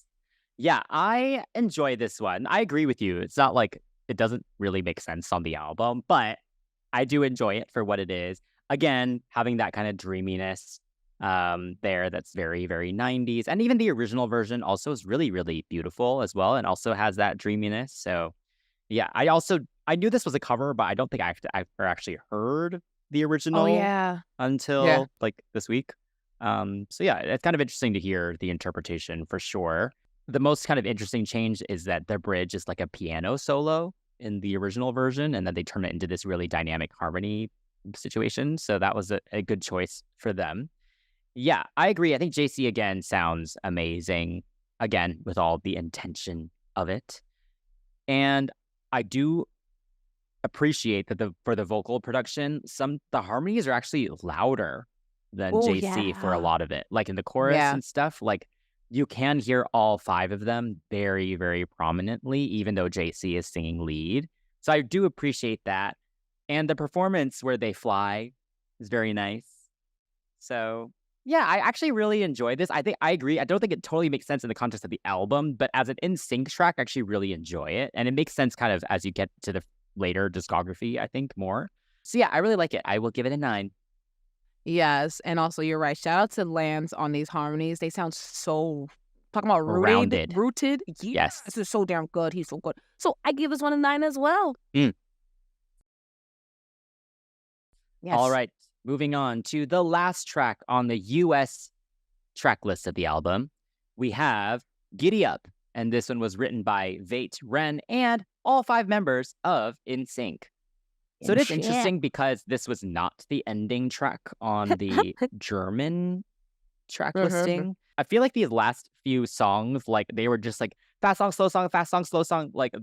Yeah, I enjoy this one. I agree with you. It's not like it doesn't really make sense on the album, but I do enjoy it for what it is. Again, having that kind of dreaminess there that's very, very 90s. And even the original version also is really, really beautiful as well and also has that dreaminess. So yeah, I knew this was a cover, but I don't think I ever actually heard the Oh original yeah. until like this week. So yeah, it's kind of interesting to hear the interpretation for sure. The most kind of interesting change is that the bridge is like a piano solo in the original version, and then they turn it into this really dynamic harmony situation. So that was a good choice for them. Yeah, I agree. I think JC again sounds amazing, again, with all the intention of it. And I do appreciate that for the vocal production, the harmonies are actually louder than Oh JC for a yeah. lot of it. Like in the chorus Yeah. and stuff, like you can hear all 5 of them very, very prominently, even though JC is singing lead. So I do appreciate that. And the performance where they fly is very nice. So yeah, I actually really enjoy this. I think I agree. I don't think it totally makes sense in the context of the album, but as an NSYNC track, I actually really enjoy it. And it makes sense kind of as you get to the later discography, I think, more. So yeah, I really like it. I will give it a 9. Yes, and also you're right. Shout out to Lance on these harmonies. They sound so talking about Rounded. rooted. Yeah, Yes. this is so damn good. He's so good. So I give this one a 9 as well. Mm. Yes. All right. Moving on to the last track on the US track list of the album. We have Giddy Up. And this one was written by Vate, Ren, and all 5 members of NSYNC. So it is Yeah. interesting because this was not the ending track on the German track listing. I feel like these last few songs, like they were just like fast song, slow song, like,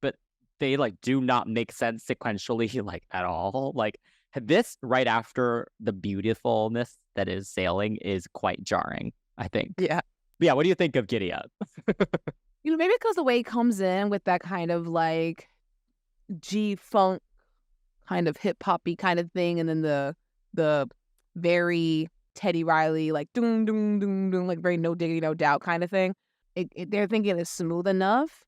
but they like do not make sense sequentially, like at all. Like this right after the beautifulness that is Sailing is quite jarring, I think. Yeah. But yeah, what do you think of Giddy Up? Maybe because the way it comes in with that kind of like G-funk kind of hip-hoppy kind of thing, and then the very Teddy Riley, like doom, doom, doom, doom, like very no diggity, no doubt kind of thing. They're thinking it's smooth enough.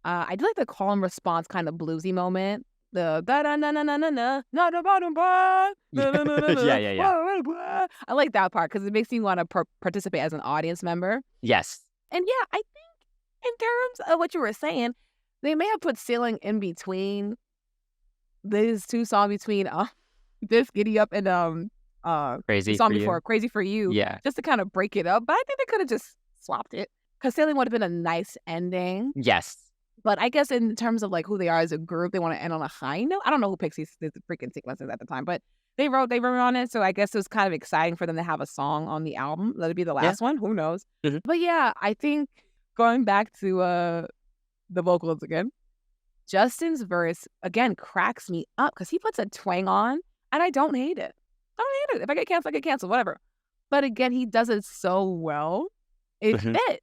I do like the call and response kind of bluesy moment. The da da na na na na na na da ba dum ba Yeah. na na na na Yeah, yeah, yeah. blah, blah, blah. I like that part because it makes me want to participate as an audience member. Yes. And yeah, I think in terms of what you were saying, they may have put Sailing in between these two songs, between this Giddy Up and the Crazy song for before, you. Crazy for You, Yeah. just to kind of break it up. But I think they could have just swapped it because Sailing would have been a nice ending. Yes. But I guess in terms of like who they are as a group, they want to end on a high note. I don't know who picks these freaking sequences at the time, but they wrote on it. So I guess it was kind of exciting for them to have a song on the album. Let it be the last one. Who knows? Mhm. But yeah, I think going back to the vocals again, Justin's verse again cracks me up because he puts a twang on, and I don't hate it. I don't hate it. If I get canceled, I get canceled, whatever. But again, he does it so well. It Mhm. fits.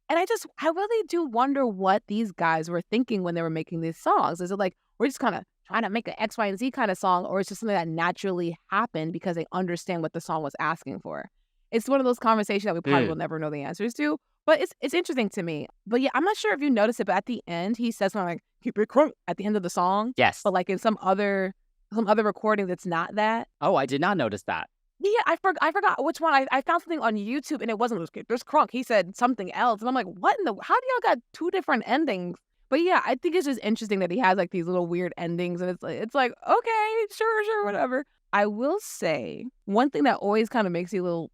And I really do wonder what these guys were thinking when they were making these songs. Is it like, we're just kind of trying to make an X, Y, and Z kind of song, or it's just something that naturally happened because they understand what the song was asking for? It's one of those conversations that we probably will never know the answers to, but it's interesting to me. But yeah, I'm not sure if you noticed it, but at the end, he says something like, keep it crunk at the end of the song. Yes. But like in some other recording that's not that. Oh, I did not notice that. Yeah, I forgot which one. I found something on YouTube and it wasn't there's crunk. He said something else. And I'm like, how do y'all got 2 different endings? But yeah, I think it's just interesting that he has like these little weird endings, and it's like, okay, sure, whatever. I will say one thing that always kind of makes you a little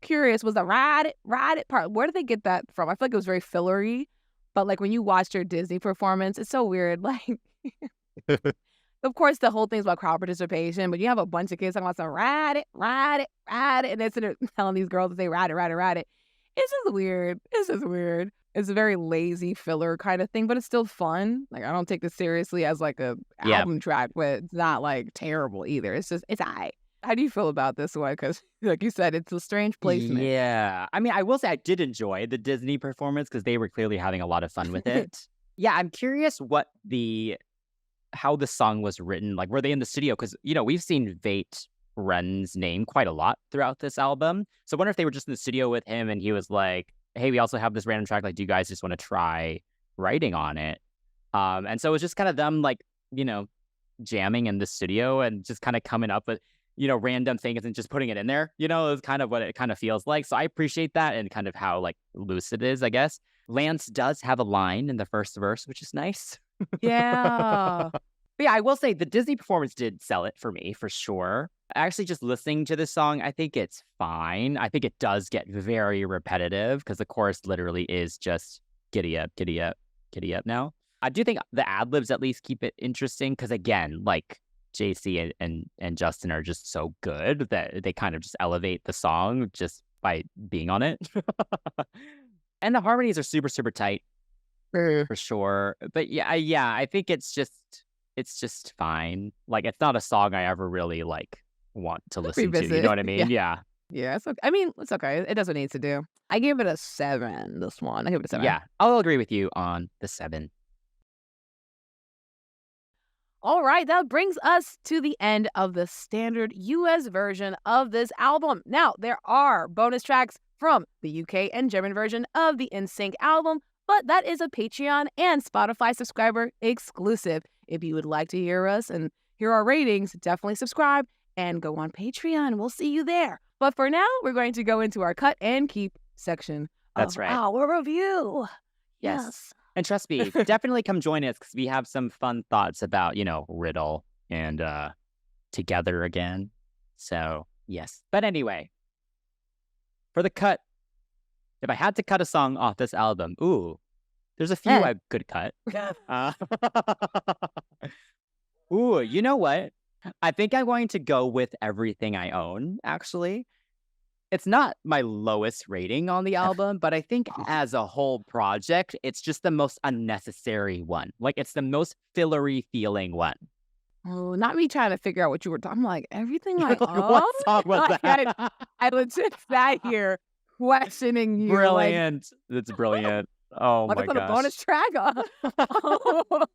curious was the ride it part. Where did they get that from? I feel like it was very fillery, but like when you watched your Disney performance, it's so weird. Like of course, the whole thing's about crowd participation, but you have a bunch of kids talking about some ride it, and they're telling these girls to say ride it. It's just weird. It's a very lazy filler kind of thing, but it's still fun. Like, I don't take this seriously as like a album track, but it's not like terrible either. It's just, it's aight. How do you feel about this one? Because, like you said, it's a strange placement. Yeah. I mean, I will say I did enjoy the Disney performance because they were clearly having a lot of fun with it. Yeah, I'm curious how the song was written. Like, were they in the studio? Because, we've seen Vate Ren's name quite a lot throughout this album. So I wonder if they were just in the studio with him and he was like, hey, we also have this random track. Like, do you guys just want to try writing on it? And so it was just kind of them, like, jamming in the studio and just kind of coming up with, random things and just putting it in there, is kind of what it kind of feels like. So I appreciate that and kind of how like loose it is, I guess. Lance does have a line in the first verse, which is nice. Yeah. But yeah, I will say the Disney performance did sell it for me, for sure. Actually, just listening to this song, I think it's fine. I think it does get very repetitive because the chorus literally is just giddy up, giddy up, giddy up now. I do think the ad-libs at least keep it interesting because, again, like JC and Justin are just so good that they kind of just elevate the song just by being on it. And the harmonies are super, super tight for sure. But yeah, I think it's just fine. Like, it's not a song I ever really like want to listen to. You know what I mean? Yeah. Yeah, it's okay. I mean, it's okay. It does what it needs to do. I give it a 7, this one. I give it a 7. Yeah, I'll agree with you on the 7. All right, that brings us to the end of the standard US version of this album. Now, there are bonus tracks from the UK and German version of the NSYNC album, but that is a Patreon and Spotify subscriber exclusive. If you would like to hear us and hear our ratings, definitely subscribe and go on Patreon. We'll see you there. But for now, we're going to go into our cut and keep section That's of right. our review. Yes. And trust me, definitely come join us because we have some fun thoughts about, Riddle and Together Again. So, yes. But anyway, for the cut, if I had to cut a song off this album, there's a few I could cut. You know what? I think I'm going to go with Everything I Own, actually. It's not my lowest rating on the album, but I think as a whole project, it's just the most unnecessary one. Like, it's the most fillery feeling one. Oh, not me trying to figure out what you were talking. I'm like, everything I Like, own? what song was that? I legit sat here questioning you. Brilliant. It's brilliant. Oh Like, my it's on a bonus gosh. track.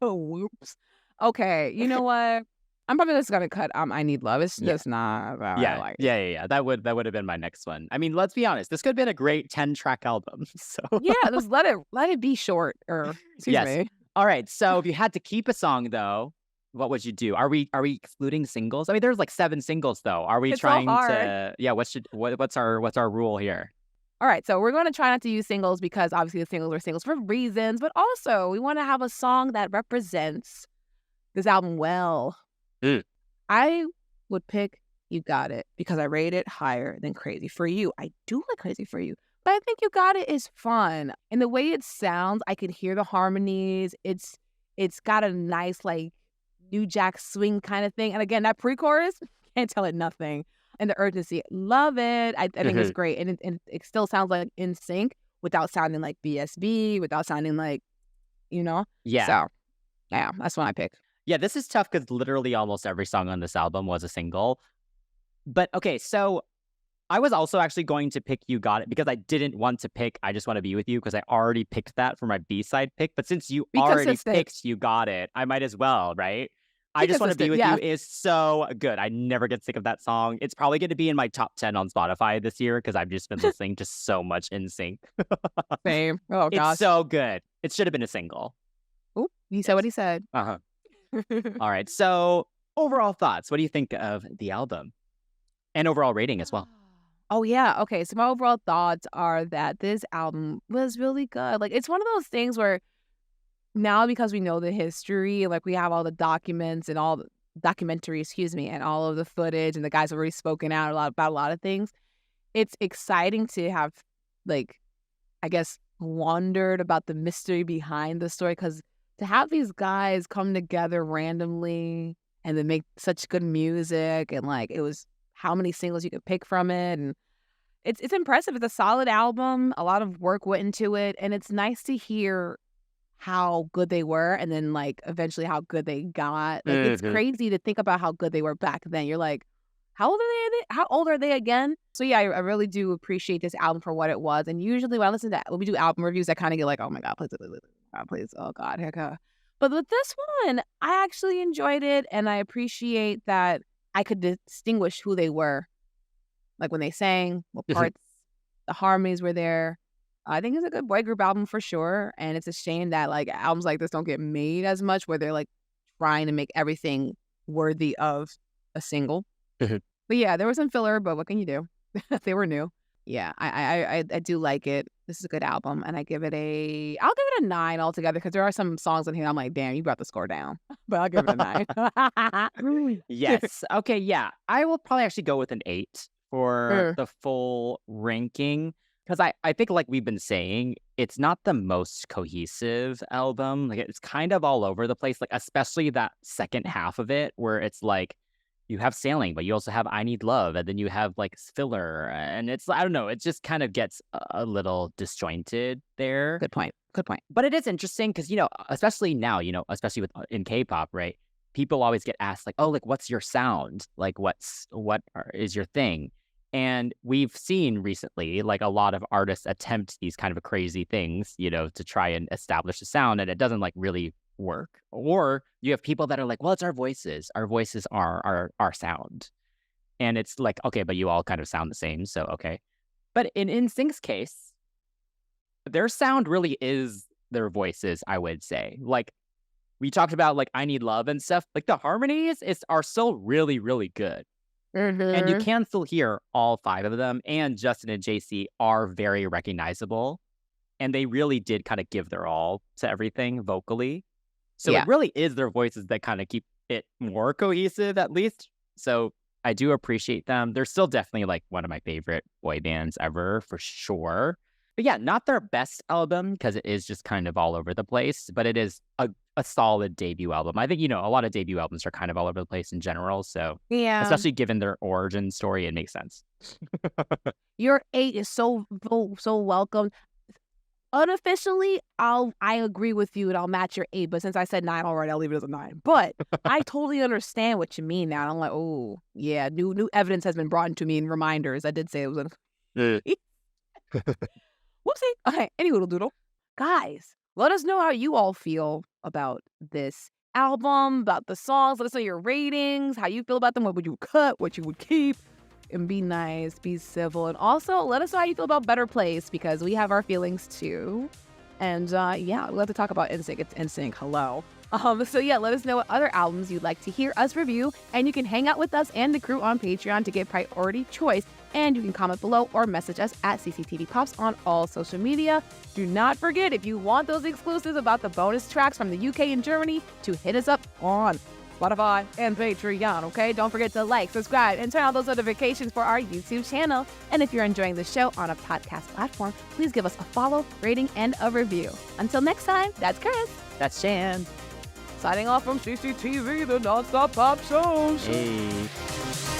Oh, whoops. Okay, you know what? I'm probably just gonna cut I Need Love. It's Yeah. just not about Yeah. Yeah. That would have been my next one. I mean, let's be honest. This could have been a great 10-track album. So Yeah, just let it be short. Or excuse yes. me. All right. So if you had to keep a song though, what would you do? Are we excluding singles? I mean, there's like 7 singles though. Are we It's so trying hard. to? Yeah. What's our rule here? All right, so we're going to try not to use singles because obviously the singles are singles for reasons, but also we want to have a song that represents this album well. I would pick You Got It because I rate it higher than Crazy For You. I do like Crazy For You, but I think You Got It is fun. And the way it sounds, I can hear the harmonies. It's got a nice like New Jack Swing kind of thing. And again, that pre-chorus, can't tell it nothing. And the urgency, love it. I think it's great. And it still sounds like NSYNC without sounding like BSB, without sounding like, Yeah. So, yeah, that's one I pick. Yeah, this is tough because literally almost every song on this album was a single. But okay, so I was also actually going to pick You Got It because I didn't want to pick I Just Want to Be With You because I already picked that for my B-side pick. But since you already picked You Got It, I might as well, right? I Just Want to Be With You is so good. I never get sick of that song. It's probably going to be in my top 10 on Spotify this year because I've just been listening to so much NSYNC. Same. Oh, gosh. It's so good. It should have been a single. Oop, he said what he said. Uh-huh. All right. So overall thoughts. What do you think of the album? And overall rating as well. Oh, yeah. Okay. So my overall thoughts are that this album was really good. Like, it's one of those things where now because we know the history, like we have all the documents and all the documentary, and all of the footage, and the guys have already spoken out about a lot of things. It's exciting to have, like, I guess, wondered about the mystery behind the story, because to have these guys come together randomly and then make such good music, and like it was how many singles you could pick from it, and it's impressive. It's a solid album. A lot of work went into it, and it's nice to hear how good they were and then like eventually how good they got. Like it's crazy to think about how good they were back then. You're like, how old are they? How old are they again? So yeah, I really do appreciate this album for what it was. And usually when I listen to when we do album reviews, I kind of get like, oh my god, please, oh god, heck. But with this one, I actually enjoyed it, and I appreciate that I could distinguish who they were, like when they sang, what parts, the harmonies were there. I think it's a good boy group album for sure, and it's a shame that like albums like this don't get made as much, where they're like trying to make everything worthy of a single. But yeah, there was some filler, but what can you do? They were new. Yeah, I do like it. This is a good album, and I'll give it a 9 altogether, because there are some songs in here I'm like, damn, you brought the score down. But I'll give it a 9. Yes. Okay, yeah. I will probably actually go with an 8 for the full ranking, because I think, like we've been saying, it's not the most cohesive album. Like, it's kind of all over the place, like especially that second half of it, where it's like you have Sailing, but you also have I Need Love, and then you have like filler, and it's, I don't know, it just kind of gets a little disjointed there. Good point. But it is interesting because, especially now, especially with in K-pop, right? People always get asked like, oh, like, what's your sound? Like, what is your thing? And we've seen recently, like, a lot of artists attempt these kind of crazy things, to try and establish a sound, and it doesn't like really work. Or you have people that are like, well, it's our voices. Our voices are our sound. And it's like, okay, but you all kind of sound the same, so okay. But in NSYNC's case, their sound really is their voices, I would say. Like, we talked about like I Need Love and stuff. Like, the harmonies are still really, really good. And you can still hear all 5 of them. And Justin and JC are very recognizable. And they really did kind of give their all to everything vocally. So it really is their voices that kind of keep it more cohesive, at least. So I do appreciate them. They're still definitely like one of my favorite boy bands ever, for sure. But yeah, not their best album, because it is just kind of all over the place. But it is a solid debut album. I think, a lot of debut albums are kind of all over the place in general. So yeah, especially given their origin story, it makes sense. Your 8 is so welcome. Unofficially, I agree with you, and I'll match your 8. But since I said 9 already, I'll leave it as a 9. But I totally understand what you mean now. I'm like, oh yeah, new evidence has been brought to me in reminders. I did say it was a whoopsie. Okay, any doodle. Guys, let us know how you all feel about this album, about the songs. Let us know your ratings, how you feel about them. What would you cut? What you would keep? And be nice, be civil. And also, let us know how you feel about Better Place, because we have our feelings too. And yeah, we'll have to talk about NSYNC. It's NSYNC. Hello. So yeah, let us know what other albums you'd like to hear us review. And you can hang out with us and the crew on Patreon to get priority choice. And you can comment below or message us at CCTV Pops on all social media. Do not forget, if you want those exclusives about the bonus tracks from the UK and Germany, to hit us up on Spotify and Patreon, okay? Don't forget to like, subscribe, and turn on those notifications for our YouTube channel. And if you're enjoying the show on a podcast platform, please give us a follow, rating, and a review. Until next time, that's Chris. That's Shan. Signing off from CCTV, the Nonstop Pop Shows. Hey.